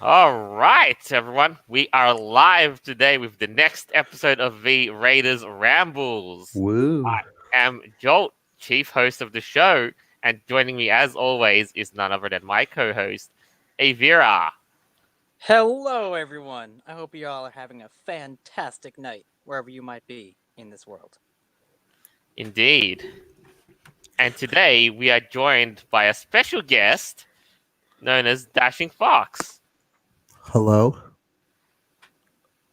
All right, everyone. We are live today with the next episode of the Raiders Rambles. Woo. I am Jolt, chief host of the show, and joining me as always is none other than my co-host, Aeveirra. Hello, everyone. I hope you all are having a fantastic night, wherever you might be in this world. Indeed. And today we are joined by a special guest known as Dashing Fox. Hello.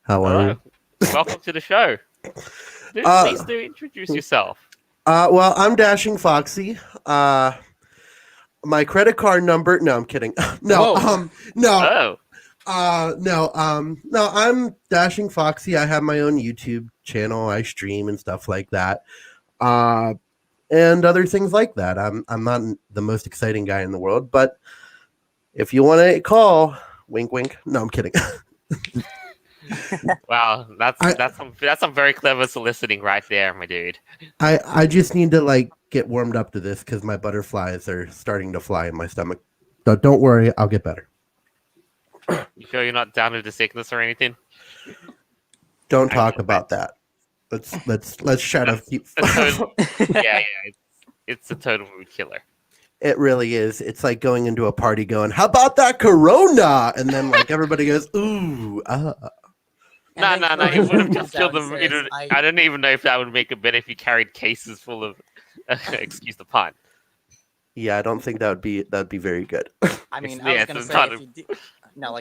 How are Hello. you? Welcome to the show. Please do introduce yourself. Well, I'm Dashing Foxy. My credit card number. No, I'm kidding. No. Whoa. No. Oh, No. I'm Dashing Foxy. I have my own YouTube channel. I stream and stuff like that. And other things like that. I'm not the most exciting guy in the world, but if you want to call, wink, wink. No, I'm kidding. wow. That's some very clever soliciting right there, my dude. I just need to get warmed up to this because my butterflies are starting to fly in my stomach. So don't worry, I'll get better. You sure you're not down with the sickness or anything? Don't talk about that. Let's shut up. Yeah. It's a total mood killer. It really is. It's like going into a party going, how about that Corona? And then everybody goes, ooh, No. It would have just killed them. I don't even know if that would make it better if you carried cases full of, excuse the pun. Yeah, I don't think that'd be very good. I mean, Yeah, I was going to say,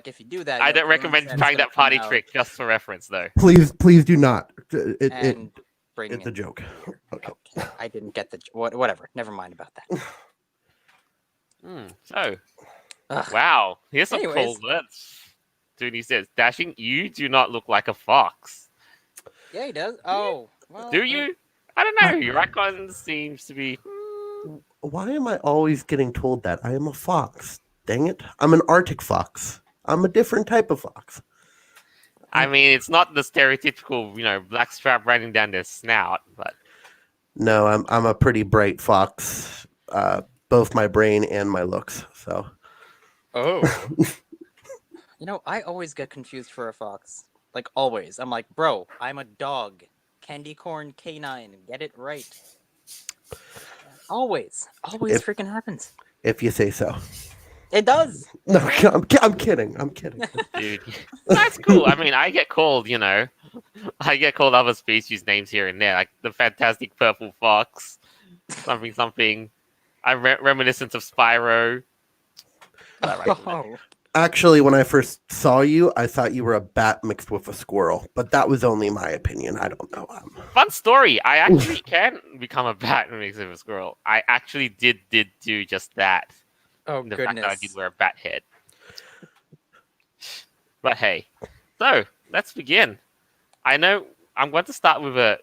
if you do that... I don't recommend trying that party trick just for reference, though. Please do not. It's a joke. Okay. I didn't get the... Whatever. Never mind about that. Wow. Here's some cool words. Dude, he says, Dashing, you do not look like a fox. Yeah, he does. Oh. Well, Do you? I don't know. Your icon seems to be... Why am I always getting told that? I am a fox. Dang it. I'm an Arctic fox. I'm a different type of fox. I mean, it's not the stereotypical, black strap running down their snout, but... No, I'm a pretty bright fox. Both my brain and my looks, so... Oh. I always get confused for a fox. Like, always. I'm like, bro, I'm a dog. Candy corn canine. Get it right. Always freaking happens. If you say so. It does. No, I'm kidding. Dude, that's cool. I mean, I get called, I get called other species names here and there, like the fantastic purple fox, something. I'm reminiscent of Spyro. Actually, when I first saw you, I thought you were a bat mixed with a squirrel, but that was only my opinion. I don't know. Fun story. I actually can become a bat mixed with a squirrel. I actually did do just that. Oh, the goodness. fact that I did wear a bat head. But hey, so let's begin. I know I'm going to start with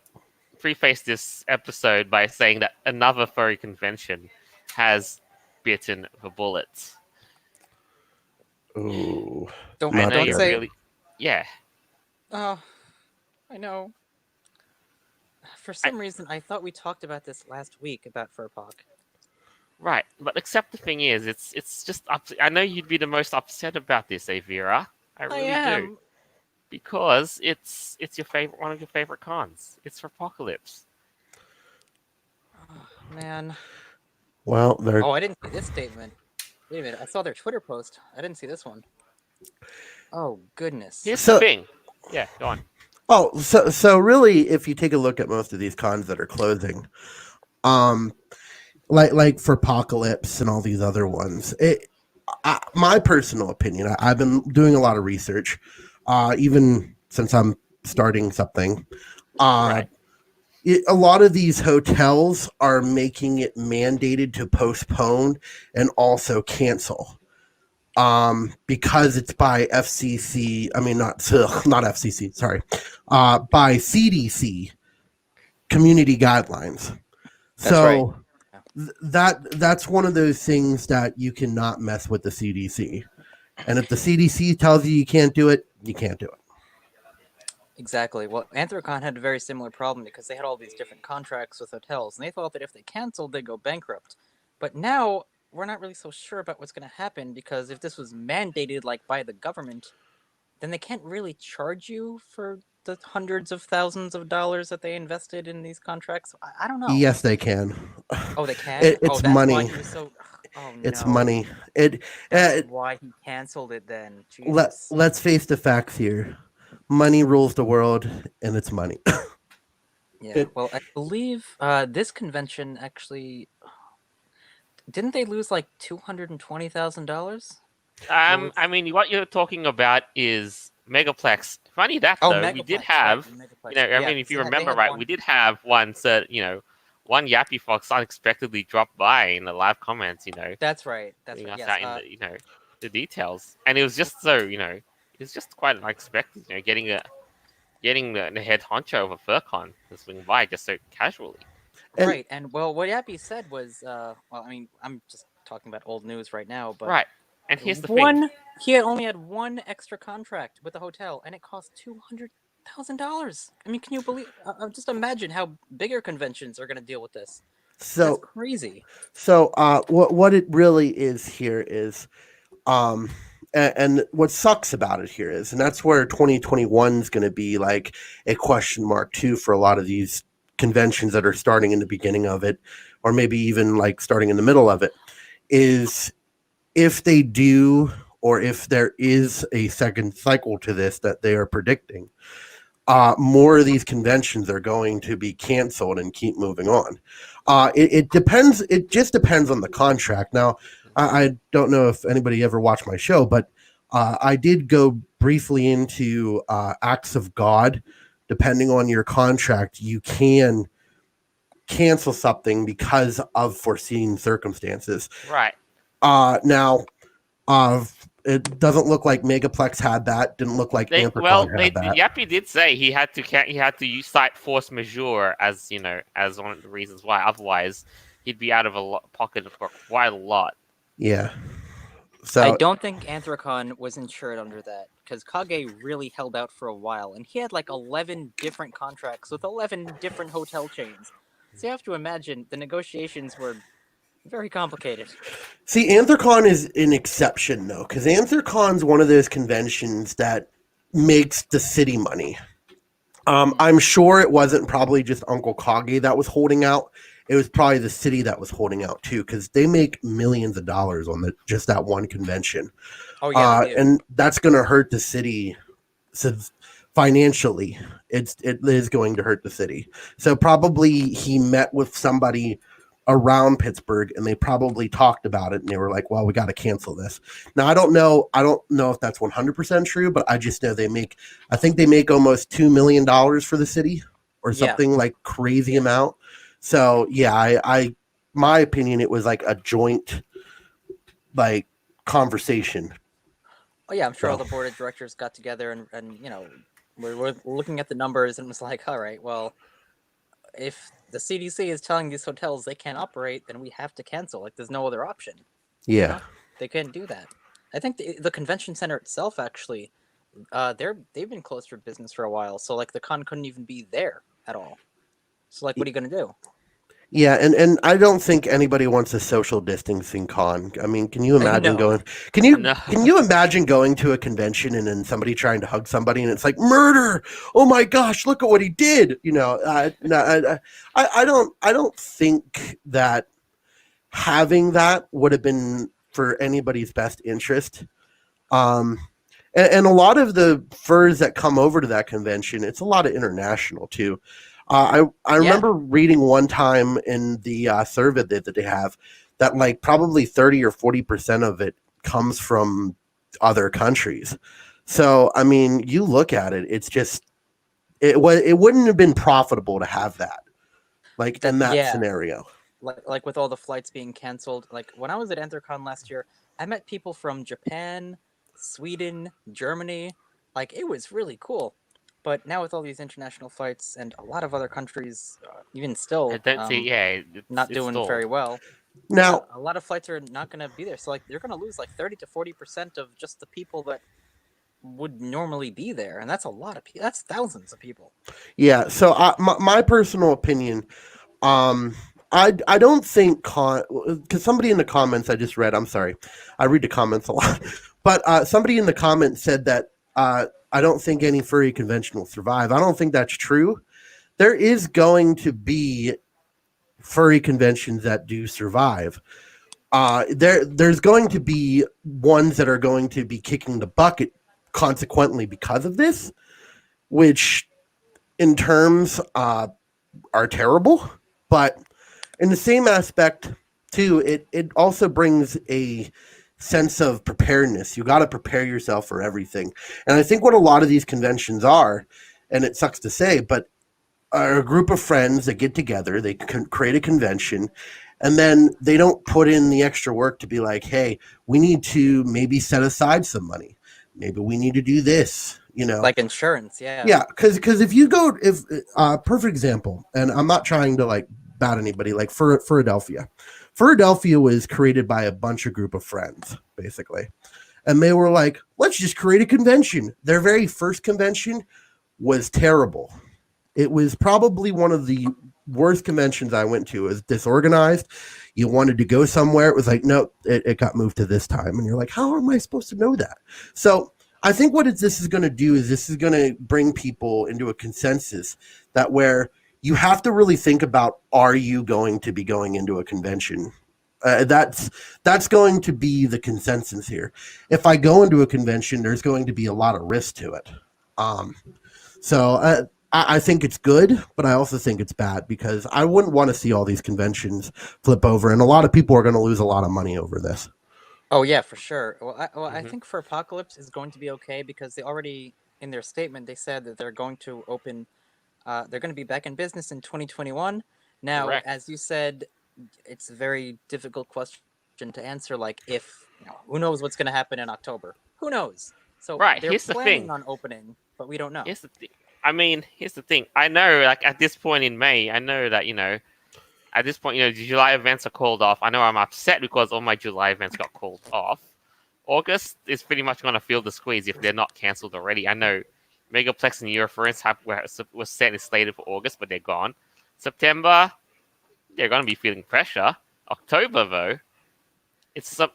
preface this episode by saying that another furry convention has bitten the bullets. Ooh. Don't say... Really... Yeah. Oh, I know. For some reason, I thought we talked about this last week about Furpoc. Right, but except the thing is, it's just I know you'd be the most upset about this, Aeveirra. I really do, because it's one of your favorite cons. It's Furpocalypse. Oh, man. Well, I didn't see this statement. Wait a minute, I saw their Twitter post. I didn't see this one. Oh goodness. Here's the thing. Yeah, go on. Oh, so really, if you take a look at most of these cons that are closing, like Furpocalypse and all these other ones, my personal opinion, I've been doing a lot of research, even since I'm starting something. Right. A lot of these hotels are making it mandated to postpone and also cancel, because it's by FCC. I mean, not FCC. Sorry, by CDC community guidelines. That's right. That's one of those things that you cannot mess with the CDC. And if the CDC tells you can't do it, you can't do it. Exactly. Well, Anthrocon had a very similar problem because they had all these different contracts with hotels, and they thought that if they canceled, they'd go bankrupt. But now, we're not really so sure about what's going to happen, because if this was mandated like by the government, then they can't really charge you for the hundreds of thousands of dollars that they invested in these contracts. I don't know. Yes, they can. Oh, they can. Oh, It's that's why money. he was so. Oh It's no, money. It. that's why he canceled it. Then Jesus. Let's face the facts here. Money rules the world, and it's money. Yeah. Well, I believe this convention actually didn't they lose like $220,000? I mean, what you're talking about is Megaplex. Funny that Oh, though, we did Megaplex, have, right, Megaplex. you know, I Yeah, mean, if you they remember had right, one. we did have one, one Yappy Fox unexpectedly dropped by in the live comments, That's right. That's putting right. us Yes. out in the details, and it was just so, it was just quite unexpected, getting the head honcho of a FurCon to swing by just so casually. And- Right. And well, what Yappy said was, well, I mean, I'm just talking about old news right now, but Right, and here's the thing. he had only had one extra contract with the hotel, and it cost $200,000. I mean, can you believe? Just imagine how bigger conventions are going to deal with this. That's So, crazy. what it really is here is, and what sucks about it here is, and that's where 2021 is going to be like a question mark too for a lot of these conventions that are starting in the beginning of it, or maybe even like starting in the middle of it, is if they do, or if there is a second cycle to this that they are predicting, more of these conventions are going to be canceled and keep moving on. It depends. It just depends on the contract. Now, I don't know if anybody ever watched my show, but I did go briefly into acts of God. Depending on your contract, you can cancel something because of foreseen circumstances. Right. Now, it doesn't look like Megaplex had that. Didn't look like Anthrocon had that. Yappy did say he had to cite force majeure as as one of the reasons why. Otherwise, he'd be out of pocket for quite a lot. Yeah. So I don't think Anthrocon was insured under that, because Kage really held out for a while, and he had like 11 different contracts with 11 different hotel chains. So you have to imagine the negotiations were very complicated. See, Anthrocon is an exception, though, because Anthrocon's one of those conventions that makes the city money. I'm sure it wasn't probably just Uncle Kage that was holding out. It was probably the city that was holding out, too, because they make millions of dollars on just that one convention. Oh, yeah. And that's going to hurt the city financially. It is going to hurt the city. So probably he met with somebody around Pittsburgh, and they probably talked about it, and they were like, well, we got to cancel this. Now, I don't know if that's 100% true, but I just know I think they make almost $2 million for the city or something like crazy amount. So yeah, my opinion, it was like a joint like conversation. Oh yeah, I'm sure all the board of directors got together and we're looking at the numbers and was like, all right, well, if the CDC is telling these hotels they can't operate, then we have to cancel. Like, there's no other option. Yeah, they can't do that. I think the convention center itself actually, they've been closed for business for a while, so like the con couldn't even be there at all. So like, what are you gonna do? Yeah, and I don't think anybody wants a social distancing con. I mean, can you imagine going? Can you imagine going to a convention and then somebody trying to hug somebody and it's like murder? Oh my gosh, look at what he did! No, I don't think that having that would have been for anybody's best interest. And a lot of the furs that come over to that convention, it's a lot of international too. I remember reading one time in the survey that they have that like probably 30 or 40% of it comes from other countries. So I mean, you look at it, it's just it wouldn't have been profitable to have that in that scenario. Like with all the flights being canceled. Like when I was at Anthrocon last year, I met people from Japan, Sweden, Germany. Like, it was really cool. But now with all these international flights and a lot of other countries, even still, not doing very well. Now, a lot of flights are not going to be there. So like, you're going to lose like 30 to 40% of just the people that would normally be there, and that's a lot of people. That's thousands of people. Yeah. So my personal opinion, I don't think because somebody in the comments I just read. I'm sorry, I read the comments a lot, but somebody in the comments said that I don't think any furry convention will survive. I don't think that's true. There is going to be furry conventions that do survive. There's going to be ones that are going to be kicking the bucket consequently because of this, which in terms are terrible, but in the same aspect too, it also brings a sense of preparedness. You got to prepare yourself for everything. And I think what a lot of these conventions are, and it sucks to say, but are a group of friends that get together, they can create a convention, and then they don't put in the extra work to be like, hey, we need to maybe set aside some money. Maybe we need to do this, Like insurance, yeah. Yeah, because if you go, perfect example, and I'm not trying to like bat anybody, like Philadelphia. Philadelphia was created by a bunch of group of friends, basically. And they were like, let's just create a convention. Their very first convention was terrible. It was probably one of the worst conventions I went to. It was disorganized. You wanted to go somewhere. It was like, no, it got moved to this time. And you're like, how am I supposed to know that? So I think what this is going to do is this is going to bring people into a consensus that where you have to really think about, are you going to be going into a convention? That's going to be the consensus here. If I go into a convention, there's going to be a lot of risk to it. So I think it's good, but I also think it's bad because I wouldn't want to see all these conventions flip over, and a lot of people are going to lose a lot of money over this. Oh yeah, for sure. Well, I Mhm. think Furpocalypse is going to be okay because they already in their statement they said that they're going to open. They're going to be back in business in 2021. Now, Correct. as you said, it's a very difficult question to answer. Like, if who knows what's going to happen in October? Who knows? So Right, they're here's the planning thing. on opening, but we don't know. Here's the thing. I mean, here's the thing. I know, like at this point in May, I know that at this point, the July events are called off. I know I'm upset because all my July events got called off. August is pretty much going to feel the squeeze if they're not cancelled already. I know Megaplex and Eurofurence was set and slated for August, but they're gone. September, they're going to be feeling pressure. October, though,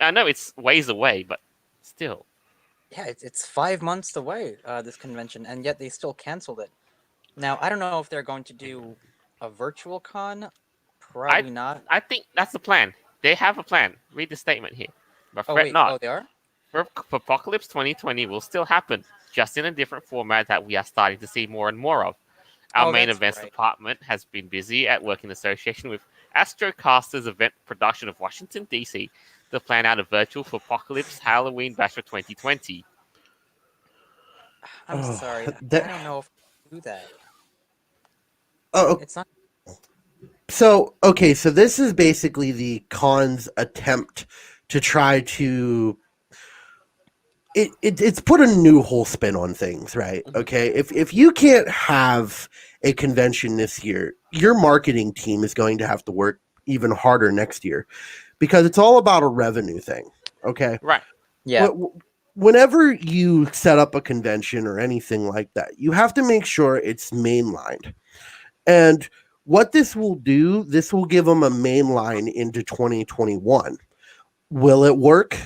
I know it's ways away, but still. Yeah, it's 5 months away, this convention, and yet they still canceled it. Now, I don't know if they're going to do a virtual con. Probably not. I think that's the plan. They have a plan. Read the statement here. But Oh fret wait, not. they are? Apocalypse 2020 will still happen, just in a different format that we are starting to see more and more of. Our Oh, main that's events right. department has been busy at work in association with Astrocaster's event production of Washington, D.C. to plan out a virtual Apocalypse Halloween Bash for 2020. I'm Oh, sorry. I that- don't know if I do that. Oh, It's not. so okay, so this is basically the con's attempt to try to it's put a new whole spin on things, right? Mhm. Okay, if you can't have a convention this year, your marketing team is going to have to work even harder next year because it's all about a revenue thing. Okay, Right. Yeah. whenever you set up a convention or anything like that, you have to make sure it's mainlined. And what this will do, this will give them a main line into 2021. Will it work?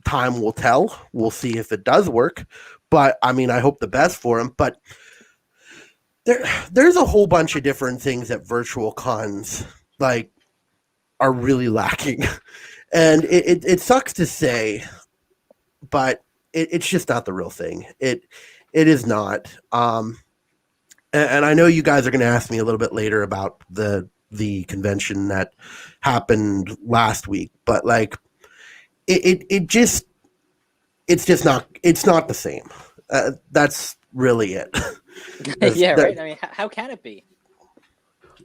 Time will tell. We'll see if it does work. But I mean, I hope the best for them. But there's a whole bunch of different things that virtual cons like are really lacking. And it sucks to say, but it's just not the real thing. It is not. And I know you guys are going to ask me a little bit later about the convention that happened last week, but like it's just not the same. That's really it. Yeah, right. I mean, how can it be?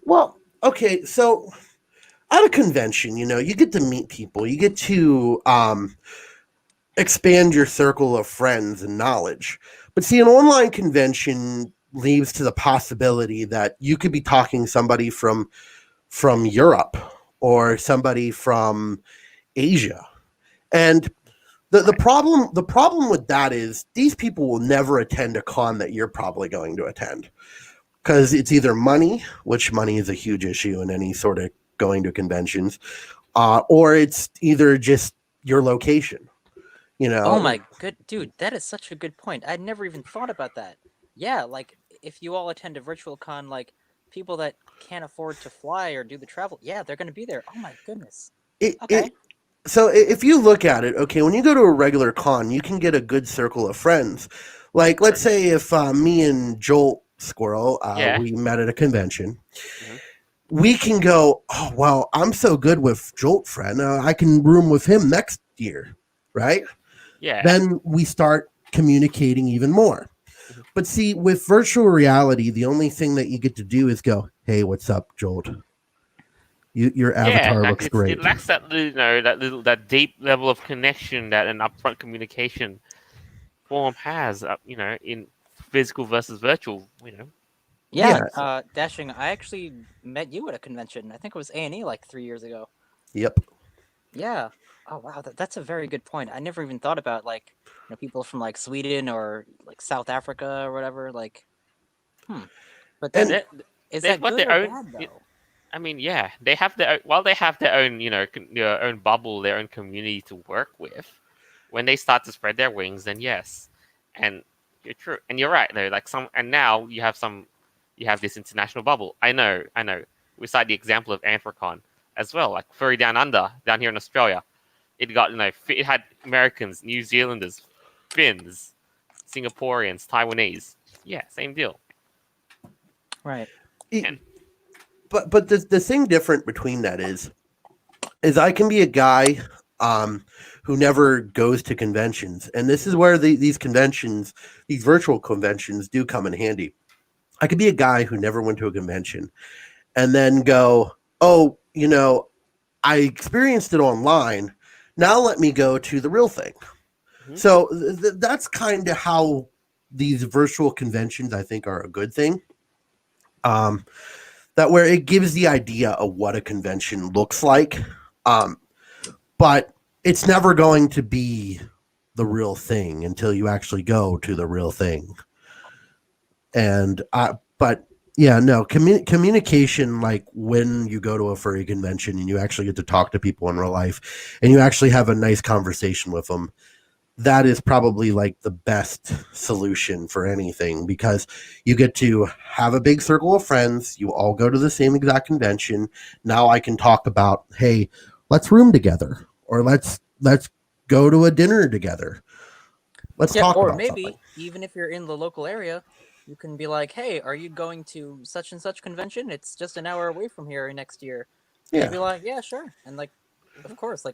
Well, okay, so at a convention, you get to meet people, you get to expand your circle of friends and knowledge. But see, an online convention leaves to the possibility that you could be talking to somebody from Europe or somebody from Asia. And the problem with that is these people will never attend a con that you're probably going to attend because it's either money, which money is a huge issue in any sort of going to conventions, or it's either just your location. You Oh know, my good dude, that is such a good point. I'd never even thought about that. Yeah, like if you all attend a virtual con, like people that can't afford to fly or do the travel, yeah, they're gonna be there. Oh my goodness. it Okay. so if you look at it, okay, when you go to a regular con, you can get a good circle of friends. Like, let's say if me and Jolt Squirrel, Yeah. we met at a convention, Hmm. we can go, oh, well, I'm so good with Jolt friend, I can room with him next year, right? Yeah. Then we start communicating even more. Mhm. But see, with virtual reality, the only thing that you get to do is go, hey, what's up, Jolt? Your Yeah, avatar like looks it great. lacks that that deep level of connection that an upfront communication form has, in physical versus virtual. Yeah, Yeah, Dashing, I actually met you at a convention. I think it was A&E like 3 years ago. yep. Yeah. Oh wow, that's a very good point. I never even thought about like, people from like Sweden or like South Africa or whatever. Like, hmm. But And then They is they've that got good their or own. bad though? I mean, yeah, they have their while they have their own, their own bubble, their own community to work with. When they start to spread their wings, then yes, and you're true, and you're right though. Like and now you have this international bubble. I know. We cite the example of Anthrocon as well, like Furry Down Under, down here in Australia. It got it had Americans, New Zealanders, Finns, Singaporeans, Taiwanese. Yeah, same deal. Right. And but the thing different between that is I can be a guy who never goes to conventions, and this is where these conventions, these virtual conventions, do come in handy. I could be a guy who never went to a convention, and then go, oh, I experienced it online. Now let me go to the real thing. mhm. So that's kind of how these virtual conventions, I think, are a good thing. Um, that where it gives the idea of what a convention looks like. Um, but it's never going to be the real thing until you actually go to the real thing. And but yeah, no, communication, like when you go to a furry convention and you actually get to talk to people in real life and you actually have a nice conversation with them, that is probably like the best solution for anything, because you get to have a big circle of friends, you all go to the same exact convention. Now I can talk about, hey, let's room together, or let's go to a dinner together. Let's Yeah, talk or about something. maybe even if you're in the local area, you can be like, "Hey, are you going to such and such convention? It's just an hour away from here next year." And they'd Yeah. be like, "Yeah, sure." And like, of course,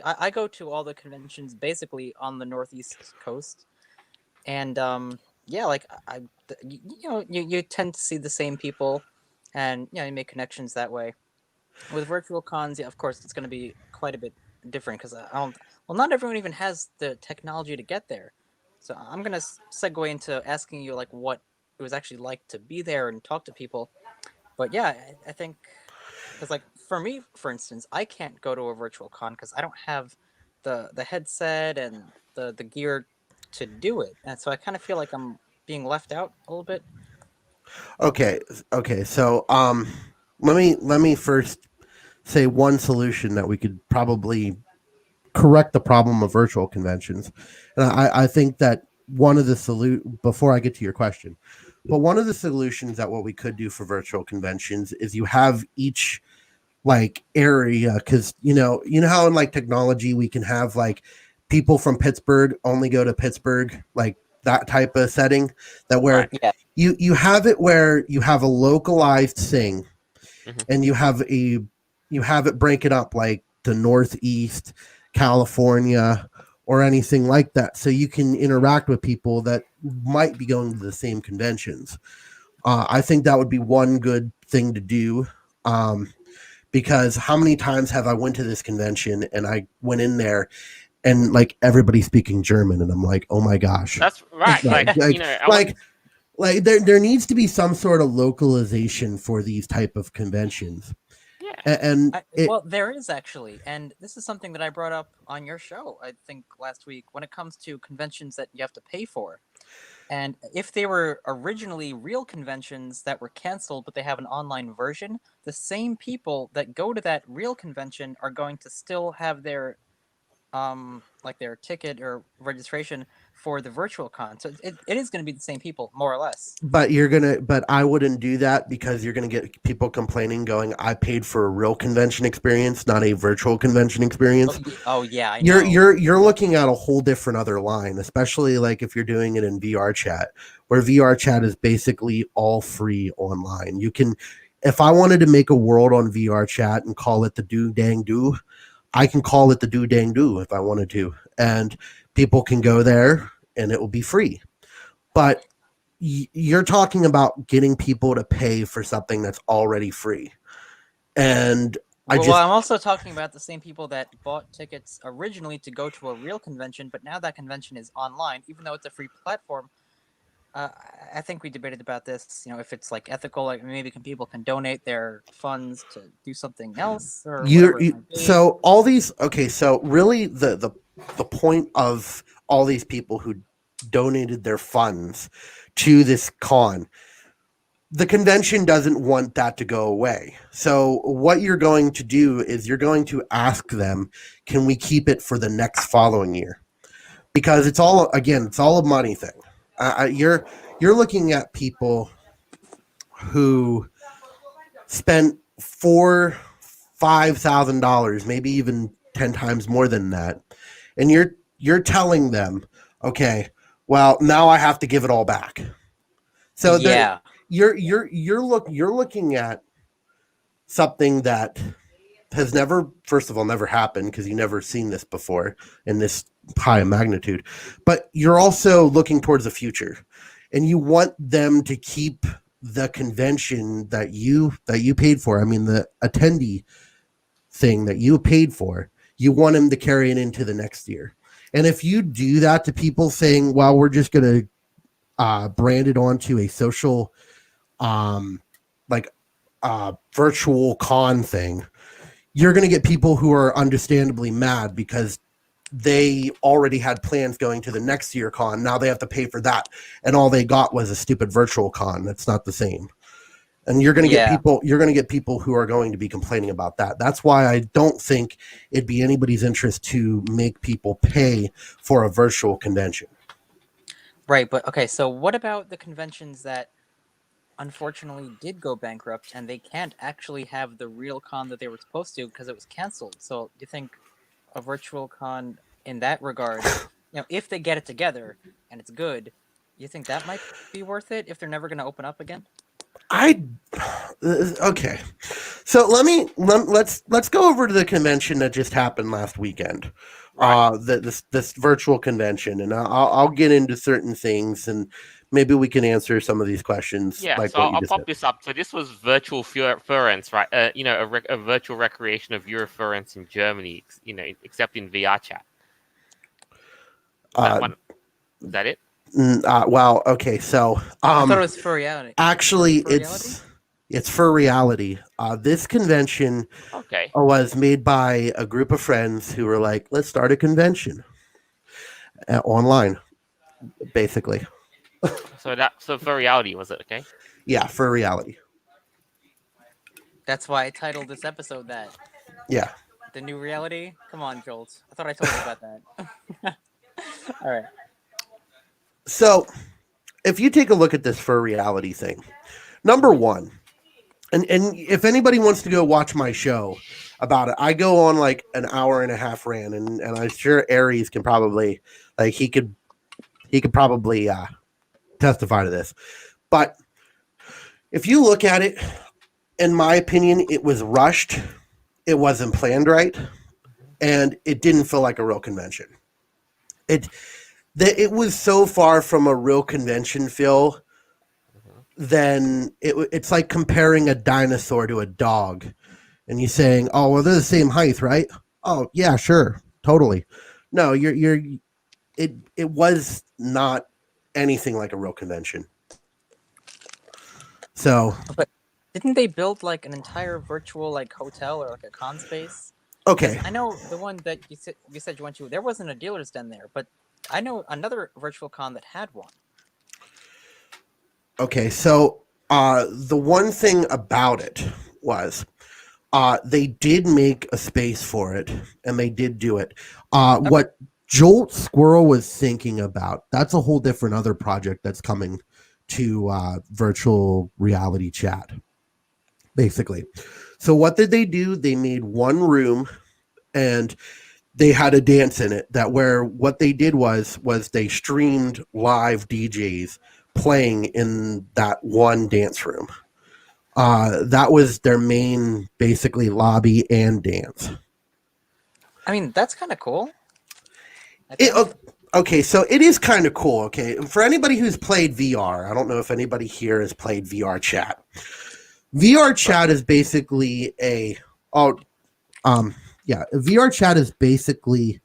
I go to all the conventions basically on the northeast coast, and yeah, like you tend to see the same people, and you make connections that way. With virtual cons, yeah, of course, it's going to be quite a bit different because I don't. Well, not everyone even has the technology to get there. So I'm going to segue into asking you like what it was actually like to be there and talk to people. But yeah, I think because like for me, for instance, I can't go to a virtual con because I don't have the headset and the gear to do it, and so I kind of feel like I'm being left out a little bit. Okay. Okay. So let me first say one solution that we could probably correct the problem of virtual conventions. And I think that one of the before I get to your question, but one of the solutions that what we could do for virtual conventions is you have each like area, because you know how in like technology we can have like people from Pittsburgh only go to Pittsburgh, like that type of setting, that Right. where Yeah. you have it where you have a localized thing, Hmm. and you have it break it up like the Northeast, California, or anything like that, so you can interact with people that might be going to the same conventions. I think that would be one good thing to do. Because how many times have I went to this convention and I went in there and like everybody speaking German, and I'm like, oh my gosh. That's right. like like I want. like like there needs to be some sort of localization for these type of conventions. Yeah. And it Well, there is actually, and this is something that I brought up on your show, I think last week, when it comes to conventions that you have to pay for. And if they were originally real conventions that were canceled, but they have an online version, the same people that go to that real convention are going to still have their like their ticket or registration for the virtual con. So it is going to be the same people, more or less. But I wouldn't do that because you're gonna get people complaining, going, "I paid for a real convention experience, not a virtual convention experience." Oh yeah, I know. You're looking at a whole different other line, especially like if you're doing it in VR chat, where VR chat is basically all free online. You can, if I wanted to make a world on VR chat and call it the do dang do, I can call it the do dang do if I wanted to, and people can go there and it will be free. But you're talking about getting people to pay for something that's already free, and Well, I'm also talking about the same people that bought tickets originally to go to a real convention, but now that convention is online, even though it's a free platform. I think we debated about this. You know, if it's like ethical, like maybe people can donate their funds to do something else or whatever it might be. So all these, okay, so really the point of all these people who donated their funds to this con, the convention doesn't want that to go away. So what you're going to do is you're going to ask them, can we keep it for the next following year? Because it's all a money thing. You're looking at people who spent $4,000-$5,000, maybe even 10 times more than that, and you're telling them, okay, well, now I have to give it all back. So yeah, you're looking at something that has never, first of all, never happened, because you've never seen this before in this high magnitude. But you're also looking towards the future, and you want them to keep the convention that you paid for. I mean, the attendee thing that you paid for. You want them to carry it into the next year. And if you do that to people, saying, "Well, we're just going to brand it onto a social, like virtual con thing," you're going to get people who are understandably mad because they already had plans going to the next year con. Now they have to pay for that, and all they got was a stupid virtual con. That's not the same. And you're going to get people who are going to be complaining about that. That's why I don't think it'd be anybody's interest to make people pay for a virtual convention. right. But okay, so what about the conventions that unfortunately did go bankrupt and they can't actually have the real con that they were supposed to because it was canceled? So do you think a virtual con in that regard, if they get it together and it's good, you think that might be worth it if they're never going to open up again? Okay, so let's go over to the convention that just happened last weekend. Right. This virtual convention, and I'll get into certain things, and maybe we can answer some of these questions. Yeah, like so what you I'll just pop said. this up. So this was virtual furence, right? A virtual recreation of Eurofurence in Germany. Except in VR chat. Is that it? Wow. Okay. So I thought it was Furry. actually, Furry-ality? it's for reality. This convention Okay. was made by a group of friends who were like, let's start a convention online, basically. So for reality, was it okay? Yeah, for reality. That's why I titled this episode that. Yeah. The new reality? Come on, Jolt. I thought I told you about that. All right. So if you take a look at this for reality thing, number one, and if anybody wants to go watch my show about it, I go on like an hour and a half rant, and I'm sure Aries can probably, like, he could probably testify to this. But if you look at it, in my opinion, it was rushed, it wasn't planned right, and it didn't feel like a real convention. It was so far from a real convention feel. Then it's like comparing a dinosaur to a dog, and you saying, "Oh, well, they're the same height, right?" Oh, yeah, sure, totally. No, it was not anything like a real convention. So, but didn't they build like an entire virtual like hotel or like a con space? okay, I know the one that you said you went to. There wasn't a dealer's den there, but I know another virtual con that had one. Okay, so the one thing about it was they did make a space for it, and they did do it. Okay. What Jolt Squirrel was thinking about, that's a whole different other project that's coming to virtual reality chat, basically. So what did they do? They made one room, and they had a dance in it that where what they did was they streamed live DJs playing in that one dance room. That was their main, basically, lobby and dance. I mean, that's kind of cool. Okay, so it is kind of cool. Okay, for anybody who's played VR, I don't know if anybody here has played VR chat. VR chat is basically VR chat is basically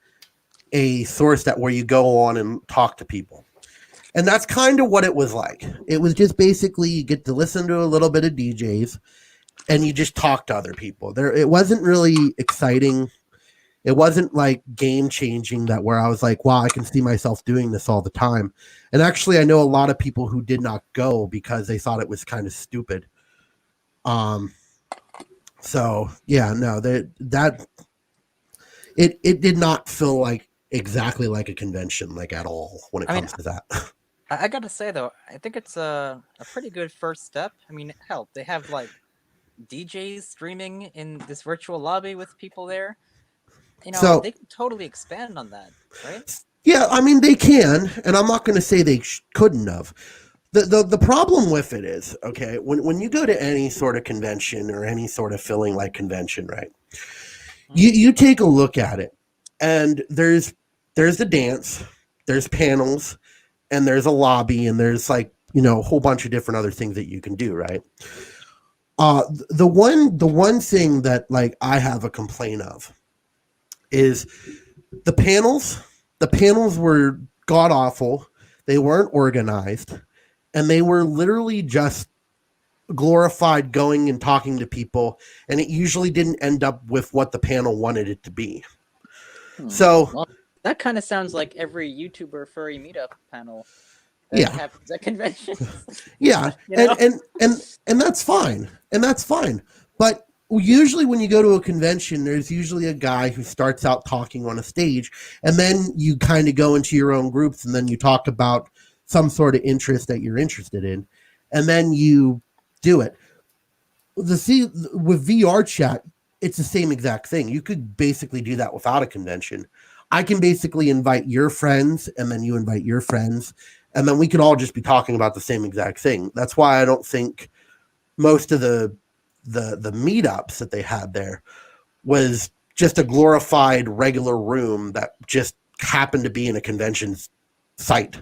a source that where you go on and talk to people. And that's kind of what it was like. It was just basically you get to listen to a little bit of DJs and you just talk to other people. It wasn't really exciting. It wasn't like game changing that where I was like, wow, I can see myself doing this all the time. And actually I know a lot of people who did not go because they thought it was kind of stupid. So yeah, no, that it did not feel like exactly like a convention, like at all when it comes to that. I gotta say though, I think it's a pretty good first step. I mean, hell, they have like DJs streaming in this virtual lobby with people there. You know, So- they can totally expand on that, right? Yeah, I mean they can, and I'm not going to say they couldn't have. The problem with it is, okay, when you go to any sort of convention or any sort of feeling like convention, right? You take a look at it, and there's the dance, there's panels, and there's a lobby, and there's like a whole bunch of different other things that you can do, right? The one thing that like I have a complaint of is the panels. The panels were god awful. They weren't organized, and they were literally just glorified going and talking to people, and it usually didn't end up with what the panel wanted it to be. So Well, that kind of sounds like every YouTuber furry meetup panel that Yeah. happens at conventions. yeah, You know? and that's fine, but usually when you go to a convention, there's usually a guy who starts out talking on a stage, and then you kind of go into your own groups, and then you talk about some sort of interest that you're interested in, and then you do it. With VR chat, it's the same exact thing. You could basically do that without a convention. I can basically invite your friends, and then you invite your friends, and then we could all just be talking about the same exact thing. That's why I don't think most of the meetups that they had there was just a glorified regular room that just happened to be in a convention site.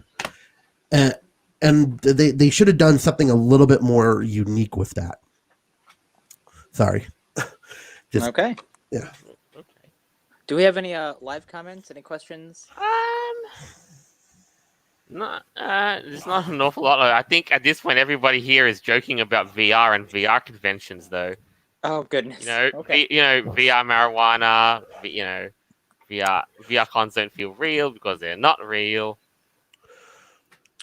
And they should have done something a little bit more unique with that. Sorry. Okay. Yeah. Okay. Do we have any live comments? Any questions? There's not an awful lot. I think at this point everybody here is joking about VR and VR conventions, though. Oh goodness. Okay. VR marijuana. VR cons don't feel real because they're not real.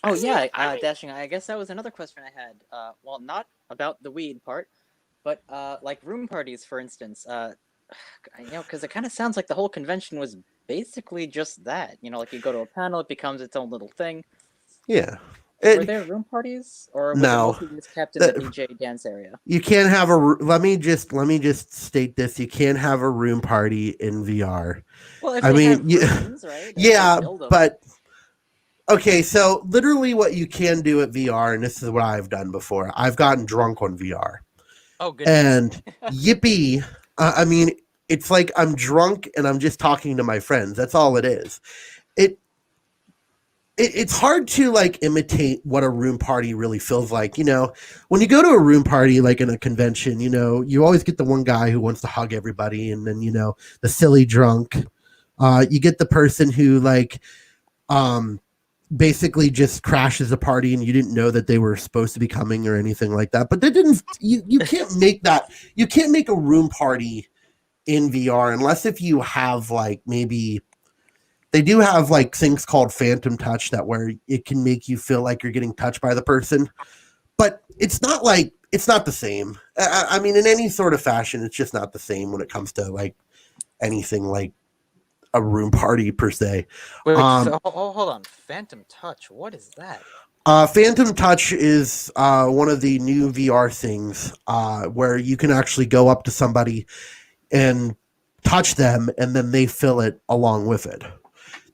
Oh yeah, I mean- Dashing. I guess that was another question I had. Well, not about the weed part, but like room parties, for instance. Because it kind of sounds like the whole convention was basically just that. Like you go to a panel, it becomes its own little thing. Yeah. Were there room parties, or was No. it mostly just kept in the DJ dance area? You can't have let me just state this. You can't have a room party in VR. Well, if I they mean, have rooms, right? They Yeah, build 'em. but okay, so literally what you can do at VR, and this is what I've done before. I've gotten drunk on VR. Oh, good. And yippee, I mean, it's like I'm drunk and I'm just talking to my friends. That's all it is. It's hard to like imitate what a room party really feels like. When you go to a room party, like in a convention, you always get the one guy who wants to hug everybody, and then the silly drunk. You get the person who like basically just crashes a party and you didn't know that they were supposed to be coming or anything like that. But they didn't. You can't make that. You can't make a room party in VR unless if you have like maybe. They do have like things called phantom touch that where it can make you feel like you're getting touched by the person. but it's not the same. I mean, in any sort of fashion, it's just not the same when it comes to like anything like a room party per se. Wait, so hold on. Phantom Touch, what is that? Phantom Touch is one of the new VR things where you can actually go up to somebody and touch them, and then they fill it along with it.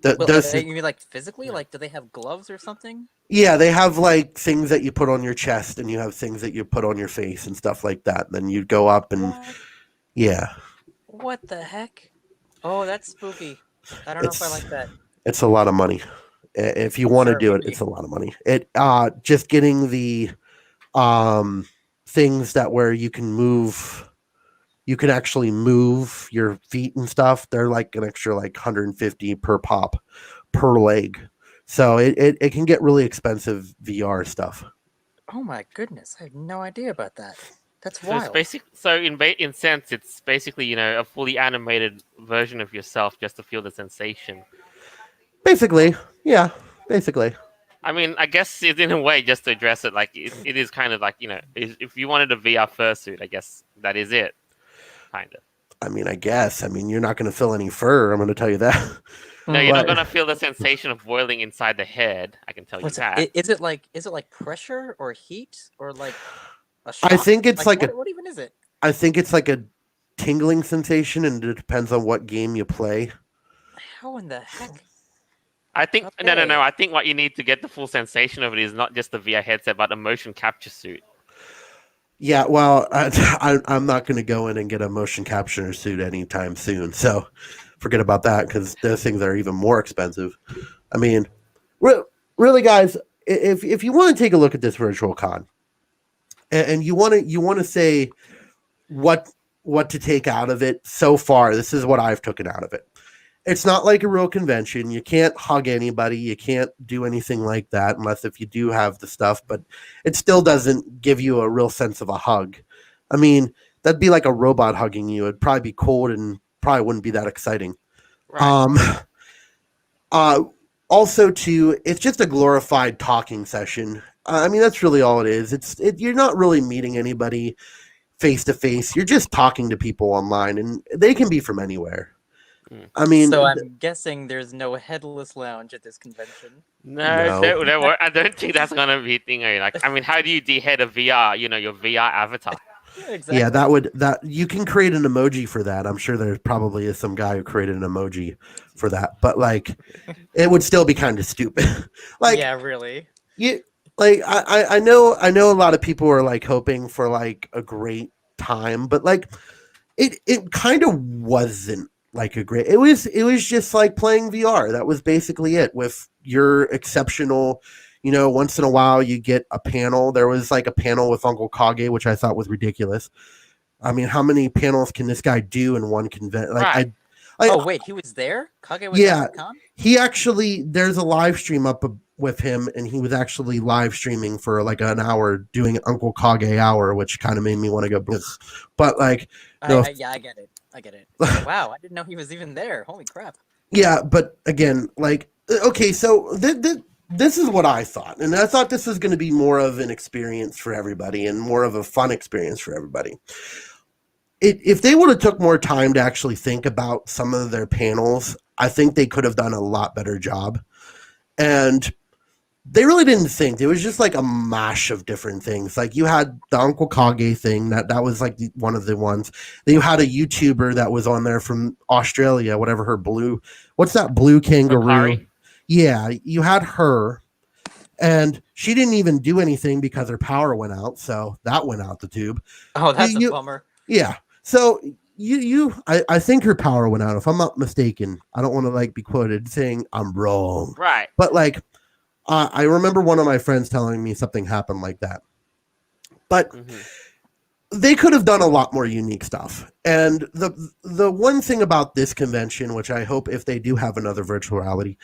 You mean like physically? Like, do they have gloves or something? Yeah, they have like things that you put on your chest, and you have things that you put on your face and stuff like that. And then you go up and yeah. What the heck? Oh, that's spooky. I don't know if I like that. It's a lot of money. If you want to do it, it's a lot of money. It just getting the things that where you can move. You can actually move your feet and stuff. They're like an extra like 150 per pop per leg. So it can get really expensive VR stuff. Oh my goodness. I had no idea about that. That's So wild. it's basic. So in sense, it's basically a fully animated version of yourself just to feel the sensation. Basically, yeah. Basically. I mean, I guess it's in a way just to address it. Like it is kind of like if you wanted a VR fursuit, I guess that is it. Kind of. I mean, I guess. I mean, you're not going to feel any fur. I'm going to tell you that. No, you're not going to feel the sensation of boiling inside the head. I can tell you that. Is it like pressure or heat or like a shock? I think it's like what even is it? I think it's like a tingling sensation, and it depends on what game you play. How in the heck? I think no. I think what you need to get the full sensation of it is not just the VR headset, but a motion capture suit. Yeah, well, I'm not going to go in and get a motion capture suit anytime soon. So forget about that because those things are even more expensive. I mean, really, guys, if you want to take a look at this virtual con, and you want to say what to take out of it so far, this is what I've taken out of it. It's not like a real convention. You can't hug anybody. You can't do anything like that unless if you do have the stuff, but it still doesn't give you a real sense of a hug. I mean, that'd be like a robot hugging you. It'd probably be cold and probably wouldn't be that exciting. Right. Also, too, it's just a glorified talking session. I mean, that's really all it is. You're not really meeting anybody face to face. You're just talking to people online, and they can be from anywhere. I mean, so I'm guessing there's no headless lounge at this convention. No. I don't think that's gonna be a thing. Like, I mean, how do you dehead a VR? Your VR avatar. Yeah, exactly. Yeah, that you can create an emoji for that. I'm sure there probably is some guy who created an emoji for that, but like, it would still be kind of stupid. Like, yeah, really. I know a lot of people are like hoping for like a great time, but like, it kind of wasn't. Like it was just like playing VR. That was basically it with your exceptional, once in a while you get a panel. There was like a panel with Uncle Kage, which I thought was ridiculous. I mean, how many panels can this guy do in one convention? Like, right. Wait, he was there? Kage was at the con? He actually, there's a live stream up with him, and he was actually live streaming for like an hour doing Uncle Kage hour, which kind of made me want to go, but like, yeah, I get it. Wow, I didn't know he was even there. Holy crap. Yeah, but again, like, okay, so this is what I thought. And I thought this was going to be more of an experience for everybody and more of a fun experience for everybody. If they would have took more time to actually think about some of their panels, I think they could have done a lot better job. And they really didn't think. It was just like a mash of different things. Like you had the Uncle Kage thing, that was like one of the ones. Then you had a YouTuber that was on there from Australia, whatever her what's that blue kangaroo? Furry. Yeah, you had her. And she didn't even do anything because her power went out. So that went out the tube. Oh, that's a bummer. Yeah. So I think her power went out. If I'm not mistaken, I don't want to like be quoted saying I'm wrong. Right. But like, I remember one of my friends telling me something happened like that. But they could have done a lot more unique stuff. And the one thing about this convention, which I hope if they do have another virtual reality,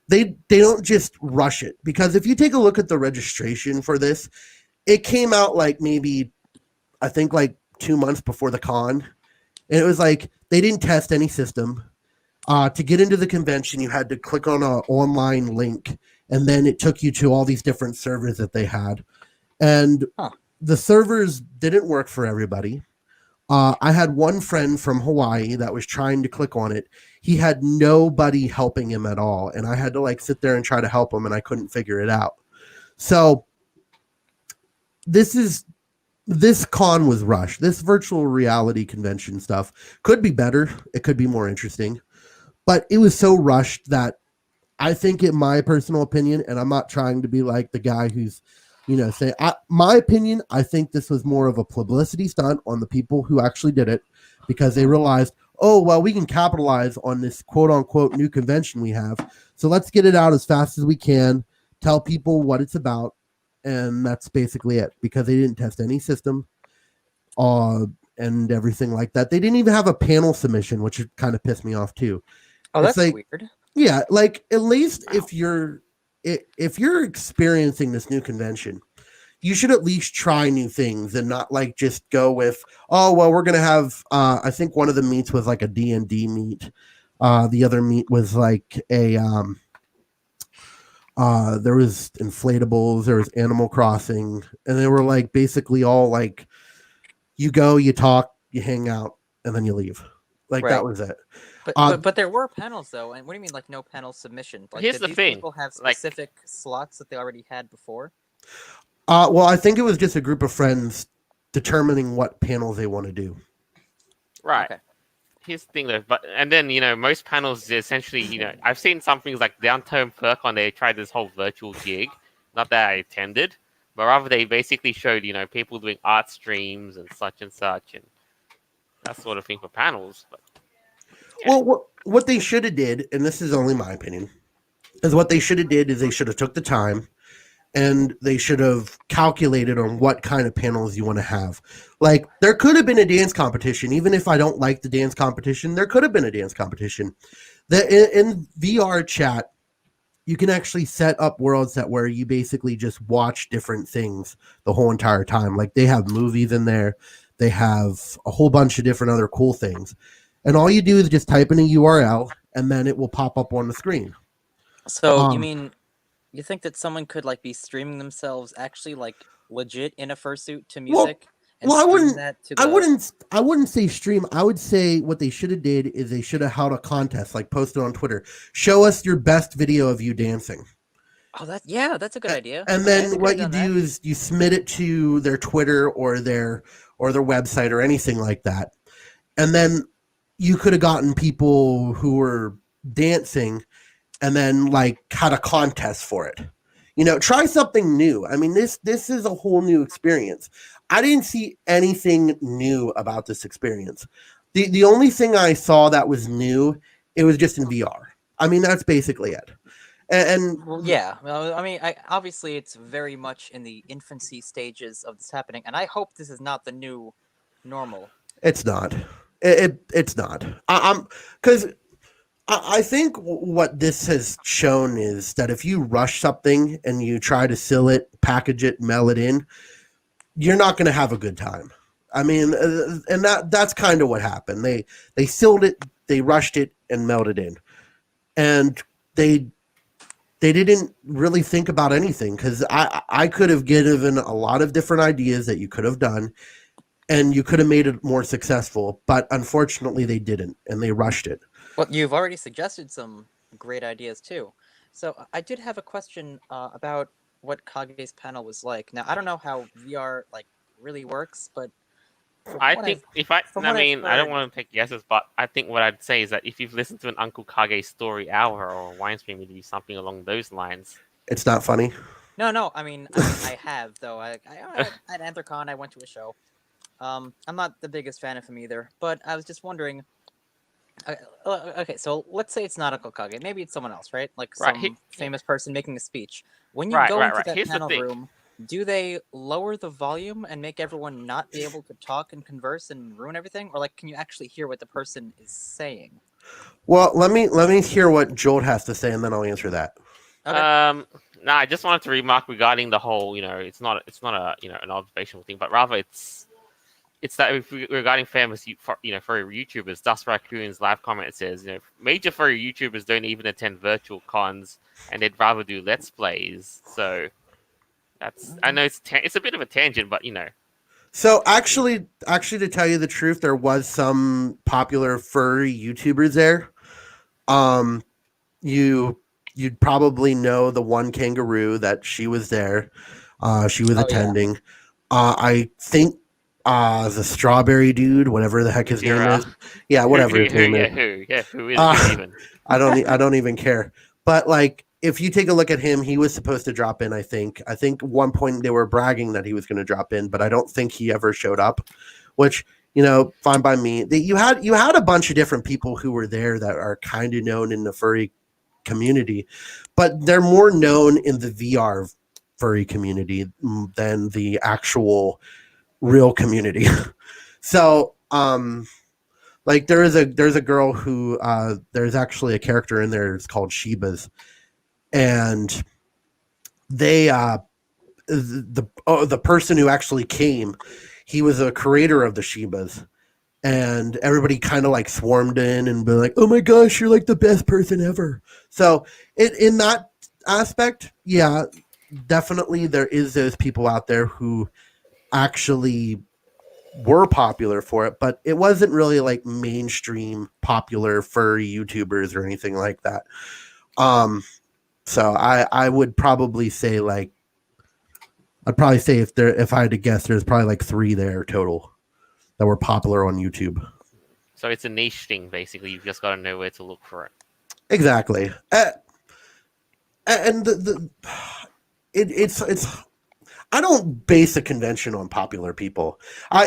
they don't just rush it. Because if you take a look at the registration for this, it came out like maybe, I think like 2 months before the con. And it was like, they didn't test any system. To get into the convention, you had to click on an online link. And then it took you to all these different servers that they had. and Huh. the servers didn't work for everybody. I had one friend from Hawaii that was trying to click on it. He had nobody helping him at all, and I had to like sit there and try to help him, and I couldn't figure it out. So this con was rushed. This virtual reality convention stuff could be better. It could be more interesting, but it was so rushed that I think, in my personal opinion, and I'm not trying to be like the guy who's, say, my opinion, I think this was more of a publicity stunt on the people who actually did it, because they realized, oh, well, we can capitalize on this quote unquote new convention we have. So let's get it out as fast as we can, tell people what it's about. And that's basically it, because they didn't test any system and everything like that. They didn't even have a panel submission, which kind of pissed me off too. Oh, It's that's like, weird. yeah, like at least if you're experiencing this new convention, you should at least try new things and not like just go with, oh well, we're gonna have I think one of the meets was like a D&D meet. The other meet was like a there was inflatables, there was Animal Crossing, and they were like basically all like you go, you talk, you hang out, and then you leave. Like that Right. was it. But there were panels though, and what do you mean like no panel submission? Like Here's did the these thing, people have like- specific slots that they already had before? Well, I think it was just a group of friends determining what panels they want to do. Right. Okay. Here's the thing though, but and then most panels essentially, I've seen some things like Downtown Furcon. They tried this whole virtual gig, not that I attended, but rather they basically showed people doing art streams and such, and that sort of thing for panels. But yeah. Well, what they should have did, and this is only my opinion, is what they should have did is they should have took the time and they should have calculated on what kind of panels you want to have. Like there could have been a dance competition, even if I don't like the dance competition. There could have been a dance competition. In VR chat, you can actually set up worlds that where you basically just watch different things the whole entire time. Like they have movies in there, they have a whole bunch of different other cool things, and all you do is just type in a URL, and then it will pop up on the screen. So you mean you think that someone could like be streaming themselves actually like legit in a fursuit to music? Well, I stream wouldn't. that to I the- wouldn't say stream. I would say what they should have did is they should have held a contest, like posted on Twitter. Show us your best video of you dancing. Oh, that's a good idea. And Okay, they then could what have you done do that. is you submit it to their Twitter or their website or anything like that. And then you could have gotten people who were dancing and then like had a contest for it. Try something new. I mean, this is a whole new experience. I didn't see anything new about this experience. The only thing I saw that was new, it was just in VR. I mean, that's basically it. And Well, yeah. Well, I mean, obviously it's very much in the infancy stages of this happening, and I hope this is not the new normal. it's not. It's not. I'm because I think what this has shown is that if you rush something and you try to seal it, package it, mail it in, you're not going to have a good time. I mean, and that's kind of what happened. They sealed it, they rushed it, and mailed it in, and they didn't really think about anything, because I could have given a lot of different ideas that you could have done, and you could have made it more successful, but unfortunately they didn't, and they rushed it. Well, you've already suggested some great ideas too. So I did have a question about what Kage's panel was like. Now I don't know how VR like really works, but I what think from what I've I don't heard- want to take guesses, but I think what I'd say is that if you've listened to an Uncle Kage story hour or a wine stream interview, something along those lines. It's not funny. No. I mean, I have though. At Anthrocon, I went to a show. I'm not the biggest fan of him either, but I was just wondering. Okay, so let's say it's not Uncle Kage. Maybe it's someone else, right? Like Right, some famous person making a speech. When you Right, go right, into right. that Here's the panel thing. room, do they lower the volume and make everyone not be able to talk and converse and ruin everything, or like can you actually hear what the person is saying? Well, let me hear what Joel has to say, and then I'll answer that. Okay. No, I just wanted to remark regarding the whole, it's not a, an observational thing, but rather it's that regarding famous, furry YouTubers, Dust Raccoon's live comment says, major furry YouTubers don't even attend virtual cons, and they'd rather do Let's Plays. So, I know it's a bit of a tangent, but So actually, to tell you the truth, there was some popular furry YouTubers there. Um, you you'd probably know the one kangaroo that she was there. She was Oh yeah. attending. I think the strawberry dude, whatever the heck his name Aeveirra. is. Yeah, whatever his name is. Who even? I don't even care. But like, if you take a look at him, he was supposed to drop in. I think. At one point they were bragging that he was going to drop in, but I don't think he ever showed up. Which, fine by me. You had a bunch of different people who were there that are kind of known in the furry community, but they're more known in the VR furry community than the actual real community. So, like there's a girl who there's actually a character in there. It's called Shebas, and they the person who actually came, he was a creator of the Shebas, and everybody kind of like swarmed in and be like, "Oh my gosh, you're like the best person ever." So in that aspect, yeah, definitely there is those people out there who actually were popular for it, but it wasn't really like mainstream popular furry YouTubers or anything like that. So I would probably say like if I had to guess, there's probably like 3 there total that were popular on YouTube. So it's a niche thing, basically. You've just got to know where to look for it. Exactly. And it's I don't base a convention on popular people. No.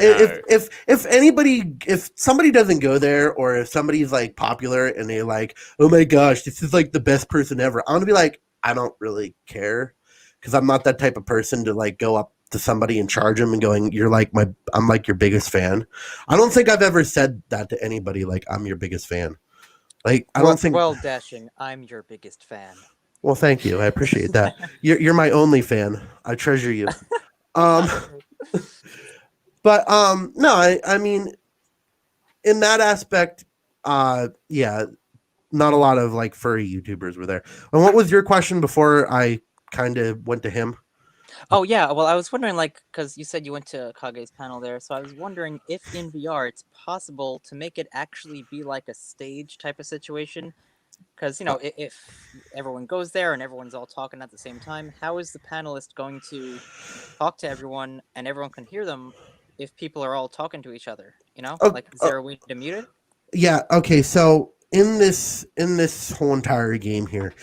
If somebody doesn't go there, or if somebody's like popular and they're like, "Oh my gosh, this is like the best person ever," I'm gonna be like, I don't really care, because I'm not that type of person to like go up to somebody and charge them and going, I'm like your biggest fan. I don't think I've ever said that to anybody. Like, I'm your biggest fan. Like, I don't think. Well, Dashing, I'm your biggest fan. Well, thank you. I appreciate that. You're my only fan. I treasure you. Um, but no, I mean, in that aspect, yeah, not a lot of like furry YouTubers were there. And what was your question before I kind of went to him? Oh yeah, well I was wondering, like, because you said you went to Kage's panel there, so I was wondering if in VR it's possible to make it actually be like a stage type of situation. Because if everyone goes there and everyone's all talking at the same time, how is the panelist going to talk to everyone and everyone can hear them if people are all talking to each other? Oh, Like, is there a way to mute it? yeah. Okay. So in this whole entire game here,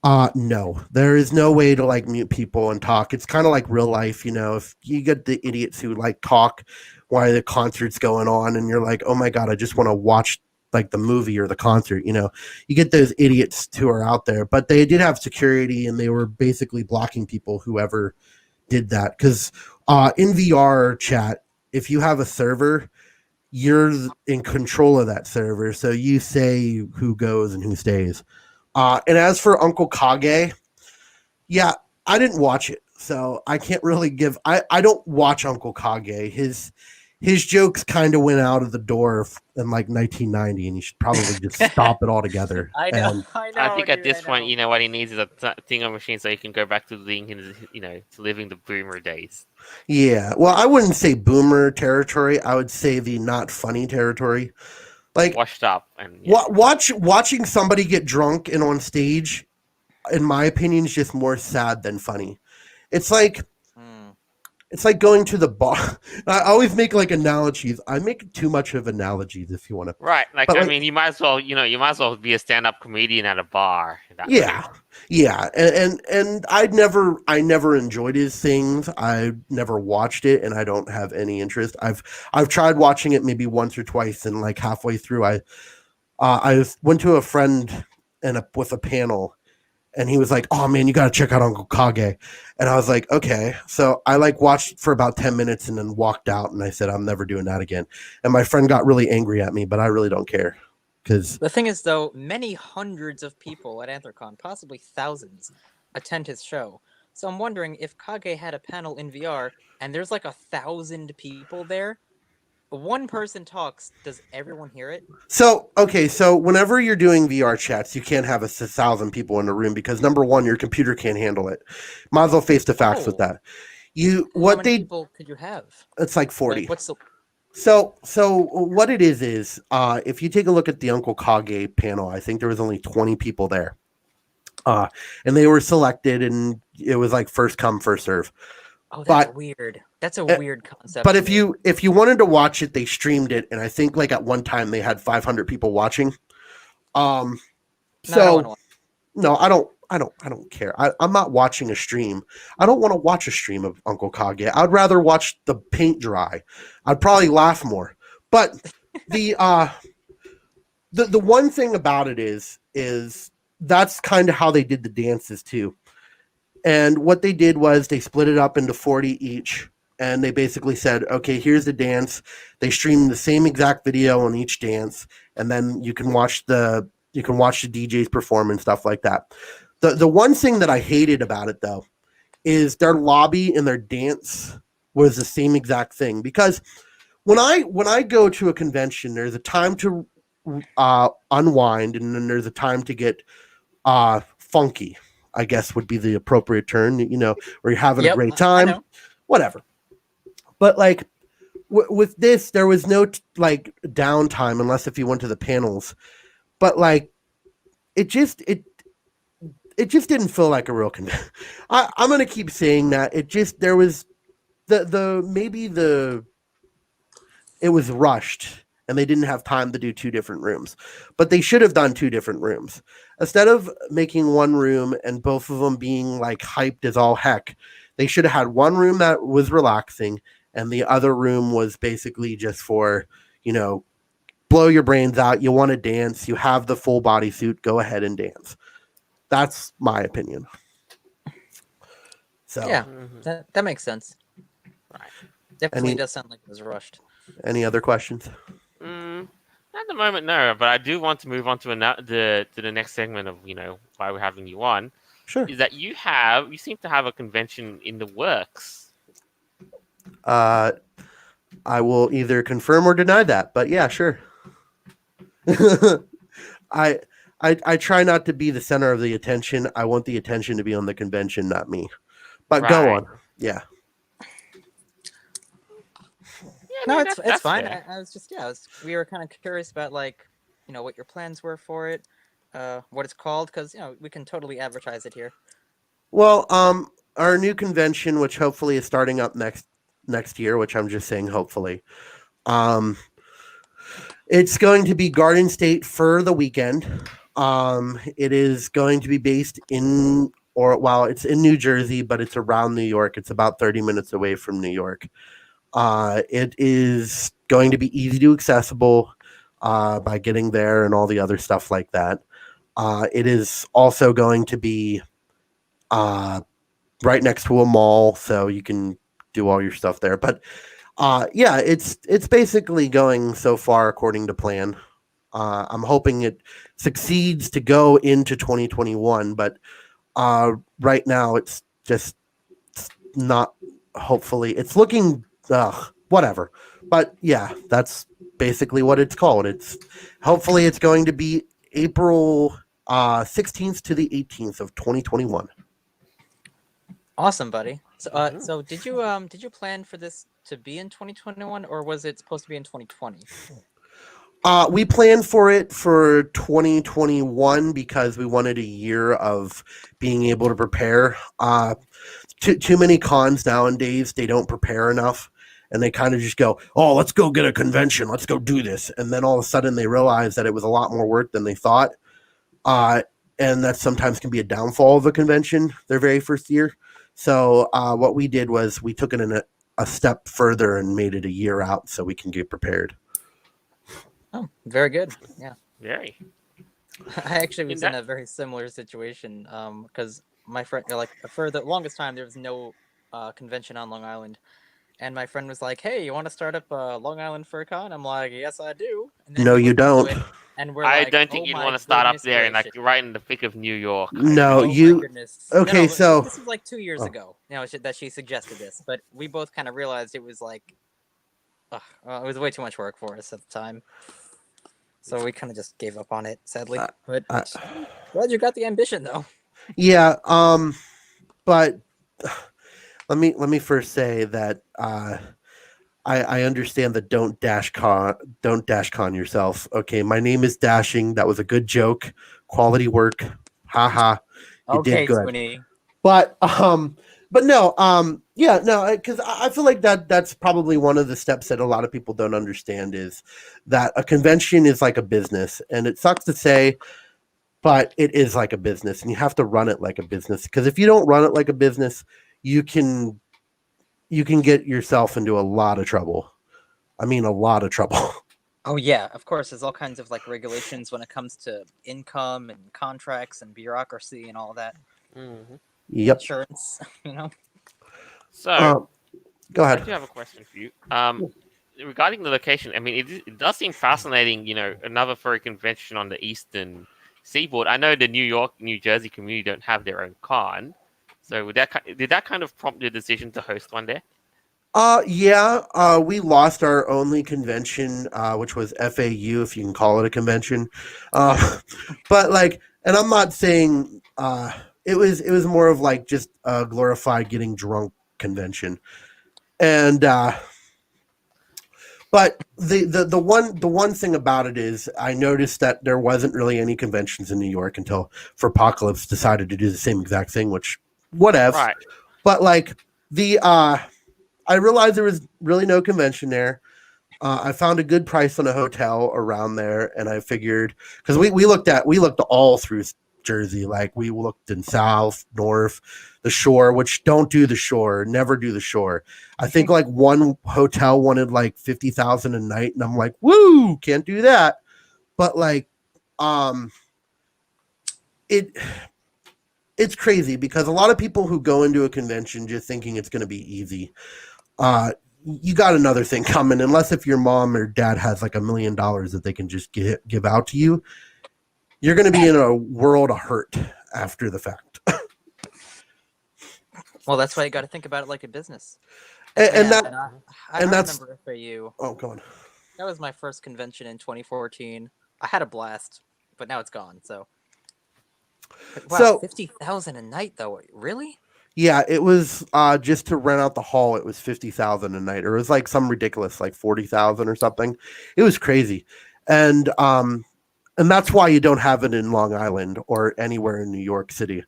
no, there is no way to like mute people and talk. It's kind of like real life, if you get the idiots who like talk while the concert's going on and you're like, "Oh my God, I just want to watch like the movie or the concert," you get those idiots who are out there, but they did have security and they were basically blocking people, whoever did that. Cause, in VR chat, if you have a server, you're in control of that server. So you say who goes and who stays. And as for Uncle Kage, yeah, I didn't watch it, so I can't really give. I don't watch Uncle Kage. His jokes kind of went out of the door in like 1990, and you should probably just stop it altogether. I know, And I think at dude, this I point, know. what he needs is a Tingo machine so he can go back to living his, to living the boomer days. yeah, well, I wouldn't say boomer territory. I would say the not funny territory. Like, Washed up and watching somebody get drunk and on stage, in my opinion, is just more sad than funny. It's like Hmm. it's like going to the bar. I always make like analogies. I make too much of analogies, if you want to. right. Like, But I like, mean, you might as well be a stand-up comedian at a bar. That way. yeah, and I never enjoyed his things. I never watched it, and I don't have any interest. I've tried watching it maybe once or twice, and like halfway through, I went to a friend with a panel, and he was like, "Oh man, you got to check out Uncle Kage," and I was like, "Okay." So I like watched for about 10 minutes and then walked out, and I said, "I'm never doing that again." And my friend got really angry at me, but I really don't care, because The thing is, though, many hundreds of people at Anthrocon, possibly thousands, attend his show. So I'm wondering if Kage had a panel in VR and there's like 1,000 people there. one person talks, does everyone hear it? So, okay, so whenever you're doing VR chats, you can't have 1,000 people in a room because number one, your computer can't handle it. Might as well face the facts with Oh. that. How many people could you have? It's like 40. Like, what's the? So what it is if you take a look at the Uncle Kage panel, I think there was only 20 people there. And they were selected, and it was like first come, first serve. Oh, that's But weird. That's a weird concept. But to if me. you wanted to watch it, they streamed it, and I think like at one time they had 500 people watching. No, I don't So wanna watch. no, I don't care. I'm not watching a stream. I don't want to watch a stream of Uncle Kage. I'd rather watch the paint dry. I'd probably laugh more. But the one thing about it is that's kind of how they did the dances too. And what they did was they split it up into 40 each. And they basically said, okay, here's the dance. They streamed the same exact video on each dance. And then you can watch the DJs perform and stuff like that. The one thing that I hated about it though is their lobby and their dance was the same exact thing. Because when I go to a convention, there's a time to unwind, and then there's a time to get funky, I guess would be the appropriate term, where you're having a great time, whatever. But like with this, there was no like downtime unless if you went to the panels. But like it just didn't feel like a real convention. I'm gonna keep saying that. There was it was rushed and they didn't have time to do two different rooms. But they should have done two different rooms. Instead of making one room and both of them being like hyped as all heck, they should have had one room that was relaxing and the other room was basically just for, blow your brains out. You want to dance. You have the full bodysuit. Go ahead and dance. That's my opinion. So yeah, that makes sense. Right. Definitely does sound like it was rushed. Any other questions? At the moment, no. But I do want to move on to the next segment of why we're having you on. Sure. Is that you seem to have a convention in the works. I will either confirm or deny that, but yeah, sure. I try not to be the center of the attention. I want the attention to be on the convention, not me. But go on. Yeah. No, it's fine. Fair. We were kind of curious about what your plans were for it, what it's called, because we can totally advertise it here. Well, our new convention, which hopefully is starting up next year, which I'm just saying hopefully. It's going to be Garden State for the weekend. It is going to be based it's in New Jersey, but it's around New York. It's about 30 minutes away from New York. It is going to be easy to accessible by getting there and all the other stuff like that. It is also going to be right next to a mall, so you can do all your stuff there. But yeah, it's basically going so far according to plan. I'm hoping it succeeds to go into 2021, but right now it's just not. Hopefully, it's looking whatever. But yeah, that's basically what it's called. Hopefully it's going to be April 16th to the 18th of 2021. Awesome, buddy. So, so did you plan for this to be in 2021, or was it supposed to be in 2020? We planned for it for 2021 because we wanted a year of being able to prepare. Too many cons nowadays, they don't prepare enough, and they kind of just go, oh, let's go get a convention, let's go do this. And then all of a sudden they realize that it was a lot more work than they thought. And that sometimes can be a downfall of a convention their very first year. So what we did was we took it in a step further and made it a year out so we can get prepared. Oh, very good. Yeah. Very. I actually was in a very similar situation because my friend, for the longest time, there was no convention on Long Island. And my friend was like, hey, you want to start up a Long Island FurCon? I'm like, yes, I do. And then no, you don't. And I don't think you'd want to start up there and right in the thick of New York. No, you. Okay, so this was like 2 years ago. That she suggested this, but we both kind of realized it was like It was way too much work for us at the time, so we kind of just gave up on it, sadly. But I'm glad you got the ambition, though. Yeah. But let me first say that I understand that don't dash con yourself. Okay, my name is Dashing. That was a good joke. Quality work. Haha. You Okay, did good. Twinny. But no, yeah, no, because I feel like that's probably one of the steps that a lot of people don't understand is that a convention is like a business, and it sucks to say, but it is like a business, and you have to run it like a business. Because if you don't run it like a business, you can get yourself into a lot of trouble. I mean, a lot of trouble. Oh yeah, of course. There's all kinds of like regulations when it comes to income and contracts and bureaucracy and all that. Mhm. Yep. Insurance, you know. So, Go I ahead. do have a question for you. Regarding the location, I mean, it does seem fascinating. Another furry convention on the eastern seaboard. I know the New York, New Jersey community don't have their own con, so did that kind of prompt your decision to host one there? Yeah, we lost our only convention, which was FAU, if you can call it a convention. But like, and I'm not saying it was more of like just a glorified getting drunk convention, and but the one thing about it is I noticed that there wasn't really any conventions in New York until Furpocalypse decided to do the same exact thing, which whatever. Right. But like the I realized there was really no convention there. I found a good price on a hotel around there, and I figured because we looked all through Jersey, like we looked in South, North, the Shore, which don't do the Shore, never do the Shore. I think like one hotel wanted like 50,000 a night, and I'm like, woo, can't do that. But like, it it's crazy because a lot of people who go into a convention just thinking it's going to be easy. You got another thing coming, unless if your mom or dad has like $1 million that they can just give out to you, you're going to be in a world of hurt after the fact. Well, that's why you got to think about it like a business. And I that's remember FAU. oh, go on. That was my first convention in 2014. I had a blast, but now it's gone. So, wow, So 50,000 a night though. Really? yeah, it was just to rent out the hall. It was 50,000 a night, or it was like some ridiculous, like 40,000 or something. It was crazy, and that's why you don't have it in Long Island or anywhere in New York City.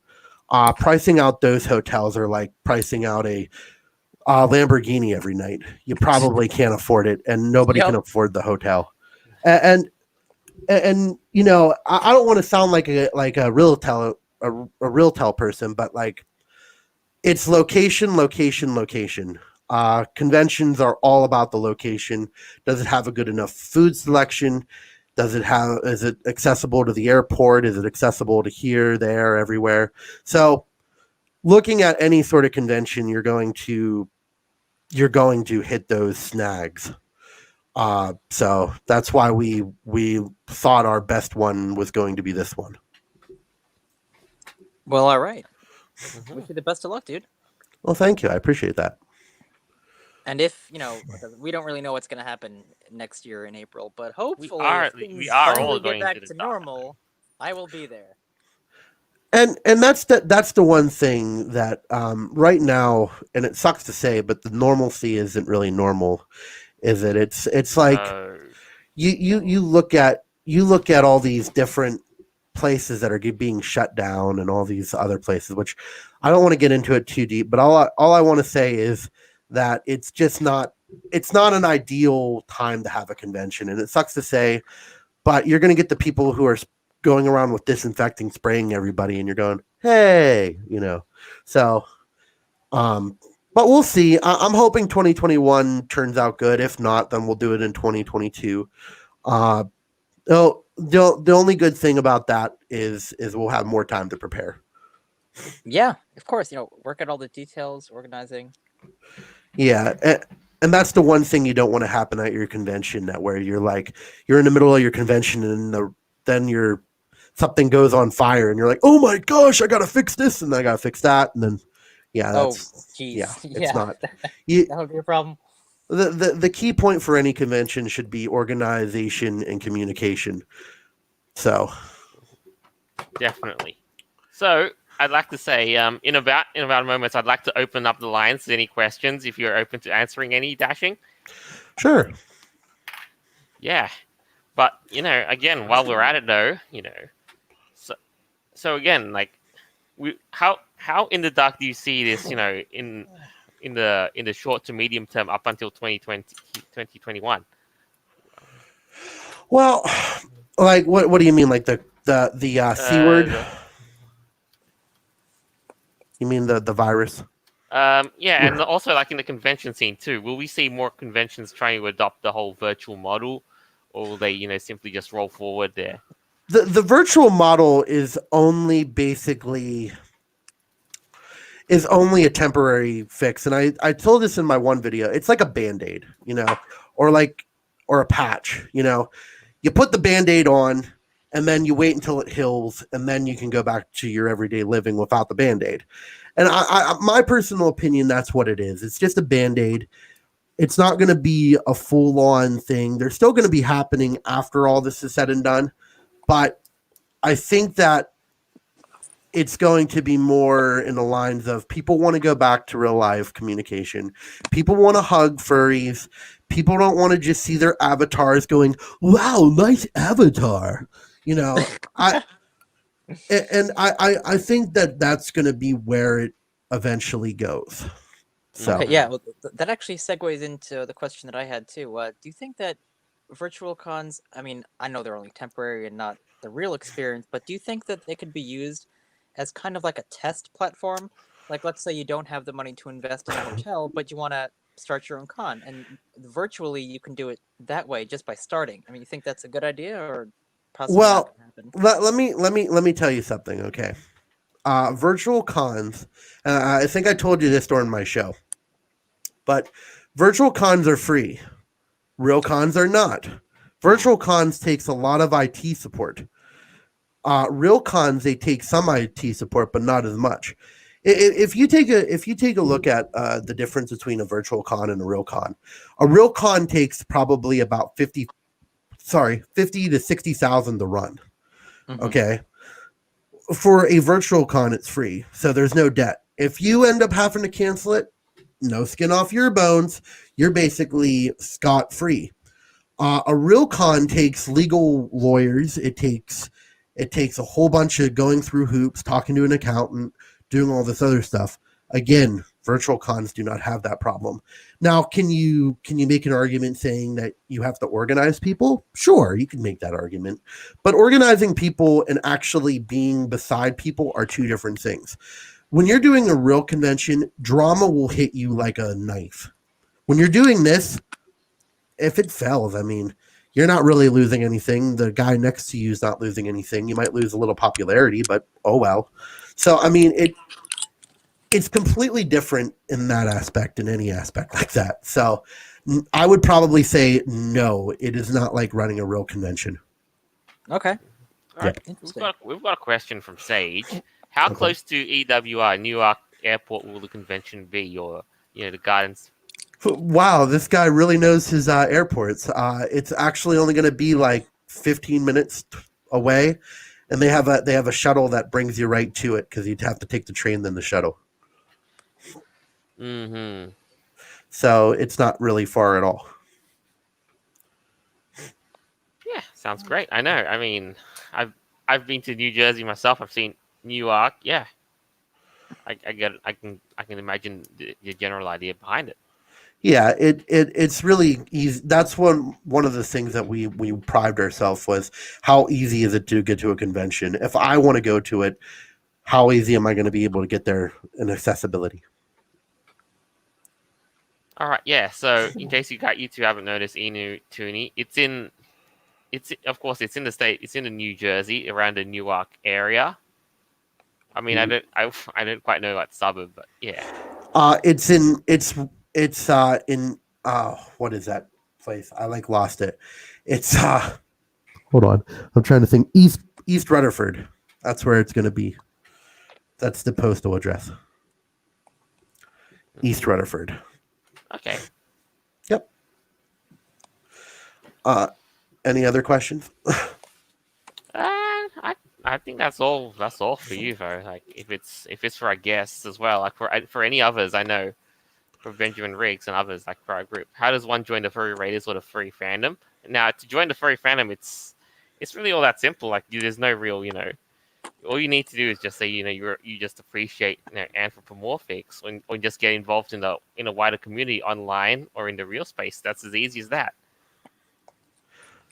Pricing out those hotels are like pricing out a Lamborghini every night. You probably can't afford it, and nobody Yep. can afford the hotel. And I don't want to sound like a real tell person, but like it's location, location, location. Conventions are all about the location. Does it have a good enough food selection? Is it accessible to the airport? Is it accessible to here, there, everywhere? So looking at any sort of convention, you're going to hit those snags. So that's why we thought our best one was going to be this one. Well, all right. Mhm. Wish you the best of luck, dude. Well, thank you. I appreciate that. And if we don't really know what's going to happen next year in April, but hopefully, are- if we things are finally all get going back to the to dark normal, I will be there. And that's the one thing that right now, and it sucks to say, but the normalcy isn't really normal, is it? It's like No. you look at all these different places that are being shut down and all these other places, which I don't want to get into it too deep, but all I want to say is that it's not an ideal time to have a convention, and it sucks to say, but you're going to get the people who are going around with disinfecting, spraying everybody, and you're going, hey, so but we'll see. I'm hoping 2021 turns out good. If not, then we'll do it in 2022. The only good thing about that is we'll have more time to prepare. Yeah, of course. Work out all the details, organizing. Yeah, and that's the one thing you don't want to happen at your convention, that where you're in the middle of your convention and then something goes on fire and you're like, oh my gosh, I gotta fix this and I gotta fix that, and then Oh, geez. it's Yeah, not. that would be a problem. The key point for any convention should be organization and communication. So Definitely. So I'd like to say, in about a moment, I'd like to open up the lines to any questions if you're open to answering any, Dashing. sure. Yeah, but again, while we're at it, though, so again, like, how in the dark do you see this? In the short to medium term, up until 2020, 2021. Well, like what do you mean? Like the C word? You mean the virus? Yeah, and also like in the convention scene too. Will we see more conventions trying to adopt the whole virtual model, or will they, simply just roll forward there? The virtual model is only a temporary fix, and I told this in my one video. It's like a band-aid, or a patch. You put the band-aid on, and then you wait until it heals, and then you can go back to your everyday living without the band-aid. And my personal opinion, that's what it is. It's just a band-aid. It's not going to be a full-on thing. They're still going to be happening after all this is said and done, but I think that it's going to be more in the lines of people want to go back to real life communication. People want to hug furries. People don't want to just see their avatars going, "Wow, nice avatar." I think that that's going to be where it eventually goes. So Okay, yeah, well, that actually segues into the question that I had too. Do you think that virtual cons? I mean, I know they're only temporary and not the real experience, but do you think that they could be used as kind of like a test platform? Like, let's say you don't have the money to invest in a hotel, but you want to start your own con, and virtually you can do it that way just by starting. I mean, you think that's a good idea, or possibly not well, going to happen? let me tell you something, okay? Virtual cons. I think I told you this during my show, but virtual cons are free. Real cons are not. Virtual cons takes a lot of IT support. Real cons, they take some IT support, but not as much. If you take a look at the difference between a virtual con and a real con takes probably about 50 to 60,000 to run. Mhm. Okay. For a virtual con, it's free, so there's no debt. If you end up having to cancel it, no skin off your bones. You're basically scot free. A real con takes legal lawyers. It takes a whole bunch of going through hoops, talking to an accountant, doing all this other stuff. Again, virtual cons do not have that problem. Now, can you make an argument saying that you have to organize people? Sure, you can make that argument. But organizing people and actually being beside people are two different things. When you're doing a real convention, drama will hit you like a knife. When you're doing this, if it fails, I mean, you're not really losing anything. The guy next to you is not losing anything. You might lose a little popularity, but oh well. So I mean, it's completely different in that aspect, in any aspect like that. So I would probably say no. It is not like running a real convention. Okay. All right, Interesting. we've got a question from Sage. How Okay. close to EWR, Newark Airport, will the convention be? Or the gardens? Wow, this guy really knows his airports. It's actually only going to be like 15 minutes away, and they have a shuttle that brings you right to it because you'd have to take the train then the shuttle. Mm-hmm. So it's not really far at all. Yeah, sounds great. I know. I mean, I've been to New Jersey myself. I've seen Newark. Yeah, I get it. I can imagine the general idea behind it. Yeah, it's really easy. That's one of the things that we prided ourselves was how easy is it to get to a convention. If I want to go to it, how easy am I going to be able to get there in accessibility? All right. Yeah. So in case you two haven't noticed, Inu Toonie, of course it's in the state. It's in the New Jersey, around the Newark area. I mean, I don't quite know what suburb, but yeah. It's in what is that place? I lost it. It's hold on. I'm trying to think. East Rutherford. That's where it's going to be. That's the postal address. East Rutherford. Okay. Yep. Any other questions? I think that's all. That's all for you though. Like if it's for our guests as well. Like for any others, I know for Benjamin Riggs and others like for our group. How does one join the Furry Raiders or the Furry fandom? Now to join the Furry fandom, it's really all that simple. Like there's no real all you need to do is just say you just appreciate anthropomorphics or just get involved in a wider community online or in the real space. That's as easy as that.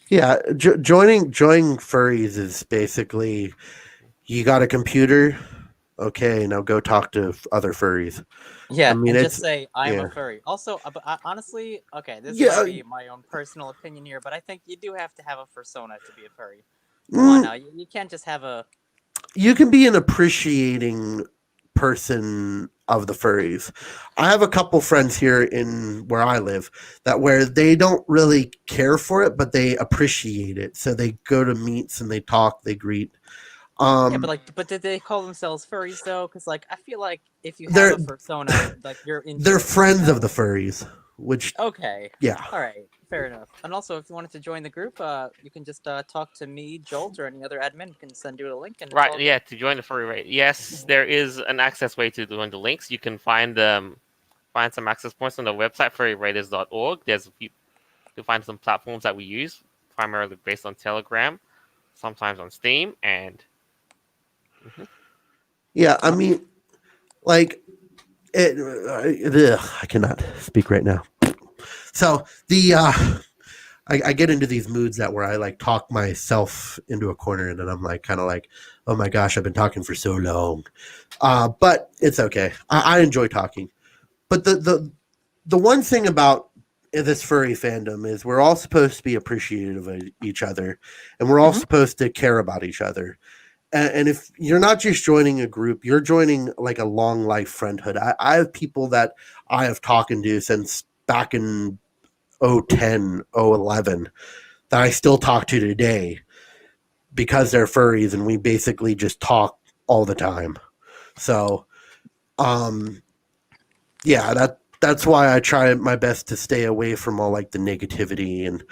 Yeah, joining furries is basically you got a computer. Okay, now go talk to other furries. Yeah, I mean, and it's just say I'm yeah. a furry. Also, honestly, okay, this Yeah. might be my own personal opinion here, but I think you do have to have a persona to be a furry. Come on now, you can't just have a. You can be an appreciating person of the furries. I have a couple friends here in where I live where they don't really care for it, but they appreciate it. So they go to meets and they talk, they greet. Yeah, but did they call themselves furries though? Because I feel like if you They're- have a persona, like you're into they're it, friends of the furries, which Okay. yeah. All right. Fair enough. And also, if you wanted to join the group, you can just talk to me, Jolt, or any other admin. We can send you a link. And it's all Right, good. yeah, to join the Furry Raid. Yes, there is an access way to join the links. You can find some access points on the website, furryraiders.org. You'll find some platforms that we use, primarily based on Telegram, sometimes on Steam, and Yeah, I mean, like, I cannot speak right now. So I get into these moods where I like talk myself into a corner, and then I'm like, kind of like, oh my gosh, I've been talking for so long. But it's okay. I enjoy talking. But the one thing about this furry fandom is we're all supposed to be appreciative of each other, and we're all supposed to care about each other. And if you're not just joining a group, you're joining like a long life friendhood. I have people that I have talked to since back in 010, 011 that I still talk to today because they're furries and we basically just talk all the time. So, yeah, that's why I try my best to stay away from all like the negativity and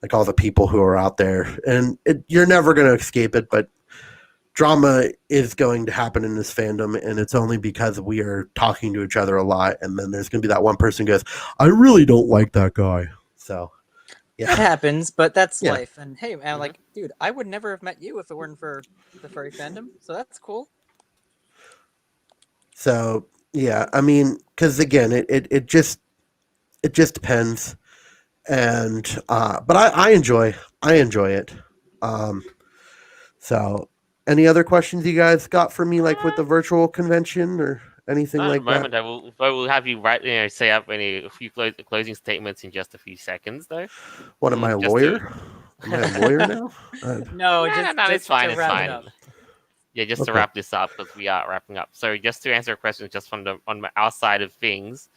like all the people who are out there. And you're never going to escape it, but drama is going to happen in this fandom, and it's only because we are talking to each other a lot, and then there's going to be that one person who goes, I really don't like that guy. So That happens, but that's Yeah. life. And hey, man, like, dude, I would never have met you if it weren't for the furry fandom. So that's cool. So yeah, I mean, because again, it just depends, and but I enjoy it. So any other questions you guys got for me, like with the virtual convention or anything not at like the moment. that? I will have you say up a few closing statements in just a few seconds, though. What am I, a Just lawyer? Am I a lawyer now? No, No, just it's fine. to It's wrap it fine. up. Yeah, just to Okay. wrap this up because we are wrapping up. So just to answer a question, just from our side of things,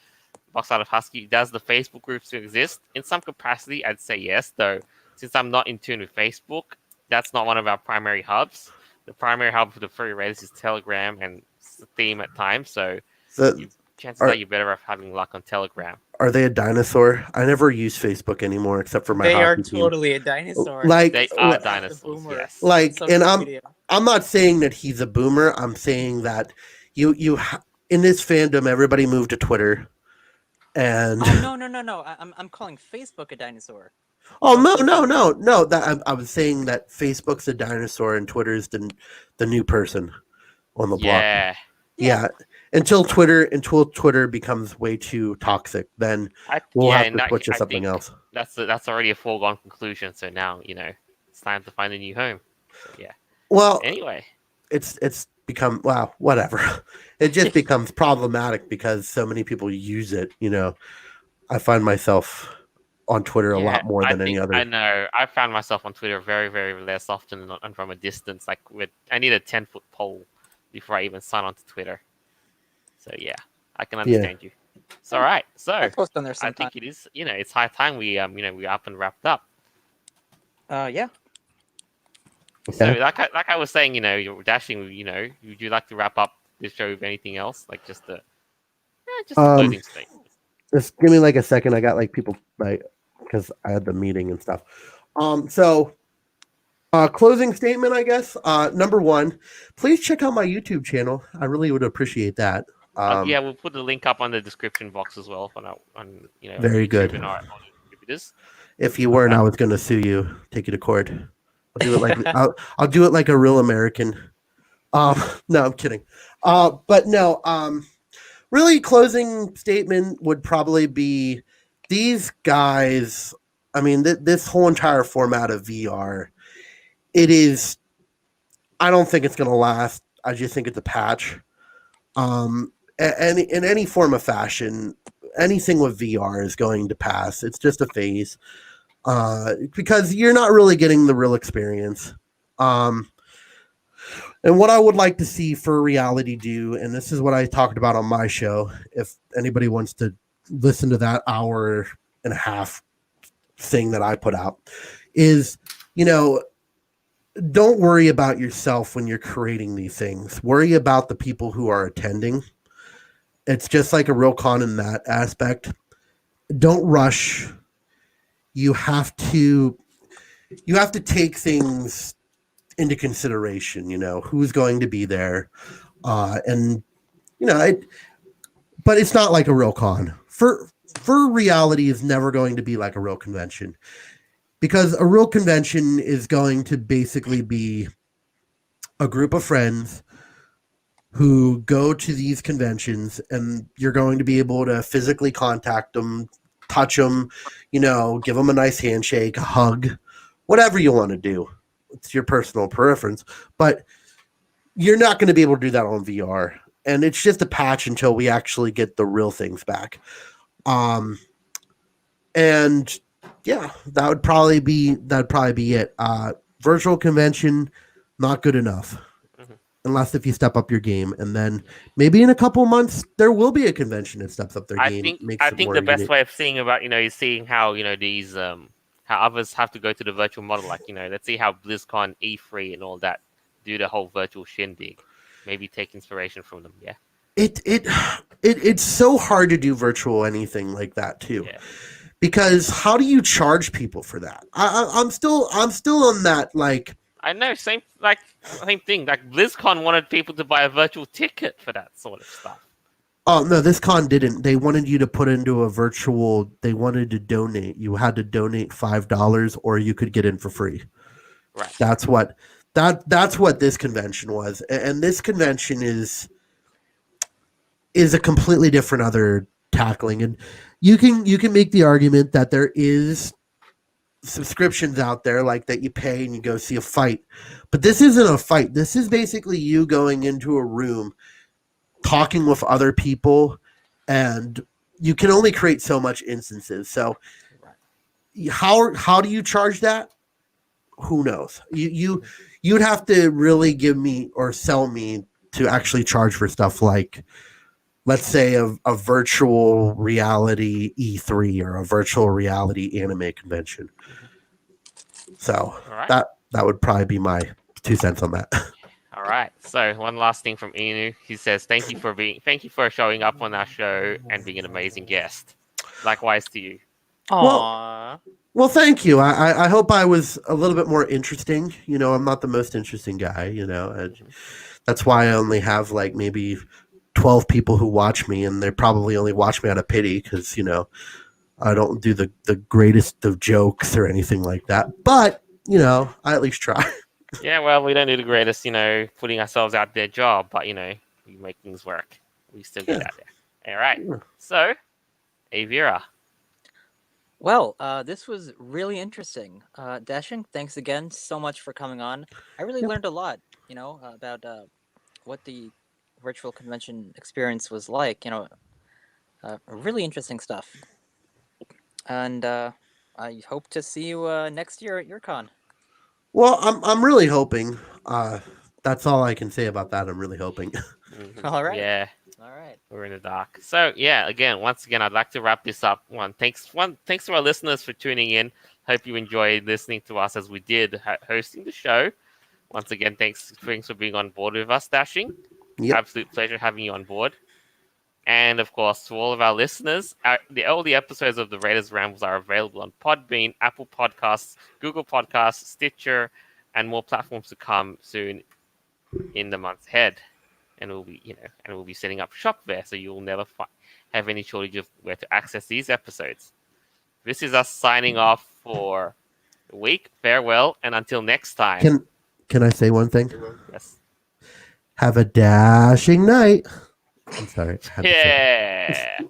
box out of Husky, does the Facebook group still exist in some capacity? I'd say yes, though. Since I'm not in tune with Facebook, that's not one of our primary hubs. The primary hub for the Furry Raiders is Telegram and Steam at times. So chances are you're better off having luck on Telegram. Are they a dinosaur? I never use Facebook anymore except for my They are hockey team. totally a dinosaur. Like They are The dinosaurs. boomer. Yes. like, Social and media. I'm not saying that he's a boomer. I'm saying that you in this fandom, everybody moved to Twitter, and Oh no! I'm calling Facebook a dinosaur. oh no. That I was saying that Facebook's a dinosaur and Twitter's the new person on the block. Yeah. Until Twitter becomes way too toxic, then we'll have to switch to something else. That's already a foregone conclusion. So now it's time to find a new home. So yeah. Well, Anyway, it's become whatever. It just becomes problematic because so many people use it. I find myself on Twitter a lot more than any other. I know. I found myself on Twitter very, very less often and from a distance. Like I need a 10-foot pole before I even sign on to Twitter. So yeah, I can understand you. It's all right. So I'll post on there I sometime. think it is. It's high time we we up and wrapped up. Yeah. So Okay. like I was saying, you're dashing. Would you like to wrap up this show with anything else, like just a closing statement? Just give me like a second. I got like people like because I had the meeting and stuff. So closing statement, I guess. Number one, please check out my YouTube channel. I really would appreciate that. Yeah, we'll put the link up on the description box as well on Very YouTube good. and our distributors. If you weren't, I was going to sue you, take you to court. I'll do it like I'll do it like a real American. No, I'm kidding. But no. Really, closing statement would probably be these guys. I mean, this whole entire format of VR, it is. I don't think it's going to last. I just think it's a patch. And in any form of fashion, anything with VR is going to pass. It's just a phase. Because you're not really getting the real experience. And what I would like to see for reality do, and this is what I talked about on my show, if anybody wants to listen to that hour and a half thing that I put out, is, don't worry about yourself when you're creating these things. Worry about the people who are attending. It's just like a real con in that aspect. Don't rush. You have to take things into consideration, who's going to be there. And but it's not like a real con. For reality is never going to be like a real convention, because a real convention is going to basically be a group of friends who go to these conventions, and you're going to be able to physically contact them, touch them, give them a nice handshake, a hug, whatever you want to do. It's your personal preference, but you're not going to be able to do that on VR. And it's just a patch until we actually get the real things back. And yeah, that'd probably be it. Virtual convention, not good enough. Unless if you step up your game, and then maybe in a couple of months there will be a convention that steps up their game. I think the best way of seeing is seeing how these how others have to go to the virtual model. Like let's see how BlizzCon, E3, and all that do the whole virtual shindig. Maybe take inspiration from them. Yeah. It's so hard to do virtual anything like that too. Yeah. Because how do you charge people for that? I'm still on that, like. I know, same thing. Like BlizzCon wanted people to buy a virtual ticket for that sort of stuff. Oh no, this con didn't. They wanted you to put into a virtual. They wanted to donate. You had to donate $5, or you could get in for free. Right. That's what this convention was, and this convention is a completely different other tackling. And you can make the argument that there is subscriptions out there like that you pay and you go see a fight, but this isn't a fight. This is basically you going into a room, talking with other people, and you can only create so much instances. So how do you charge that? Who knows? You'd have to really give me or sell me to actually charge for stuff like, let's say, a virtual reality E3 or a virtual reality anime convention. So that would probably be my 2 cents on that. All right. So one last thing from Inu. He says, thank you for showing up on our show and being an amazing guest. Likewise to you. Aww. Well, thank you. I hope I was a little bit more interesting. I'm not the most interesting guy. That's why I only have like maybe 12 people who watch me, and they probably only watch me out of pity because I don't do the greatest of jokes or anything like that. But I at least try. Yeah, well, we don't do the greatest, putting ourselves out there job, but we make things work. We still get out there. All right. Yeah. So, Aeveirra. Well, this was really interesting. Dashing, thanks again so much for coming on. I really learned a lot, about what the virtual convention experience was like. Really interesting stuff. And I hope to see you next year at your con. Well, I'm really hoping. That's all I can say about that. I'm really hoping. Mm-hmm. All right. Yeah. All right. We're in the dark. So yeah, once again, I'd like to wrap this up. Thanks to our listeners for tuning in. Hope you enjoyed listening to us as we did hosting the show. Once again, thanks for being on board with us, Dashing. Yep. Absolute pleasure having you on board. And of course, to all of our listeners, all the episodes of the Raiders Rambles are available on Podbean, Apple Podcasts, Google Podcasts, Stitcher, and more platforms to come soon in the months ahead. And we'll be setting up shop there, so you'll never have any shortage of where to access these episodes. This is us signing off for the week. Farewell, and until next time. Can I say one thing? Yes. Have a dashing night. I'm sorry. I had to say it. Yeah.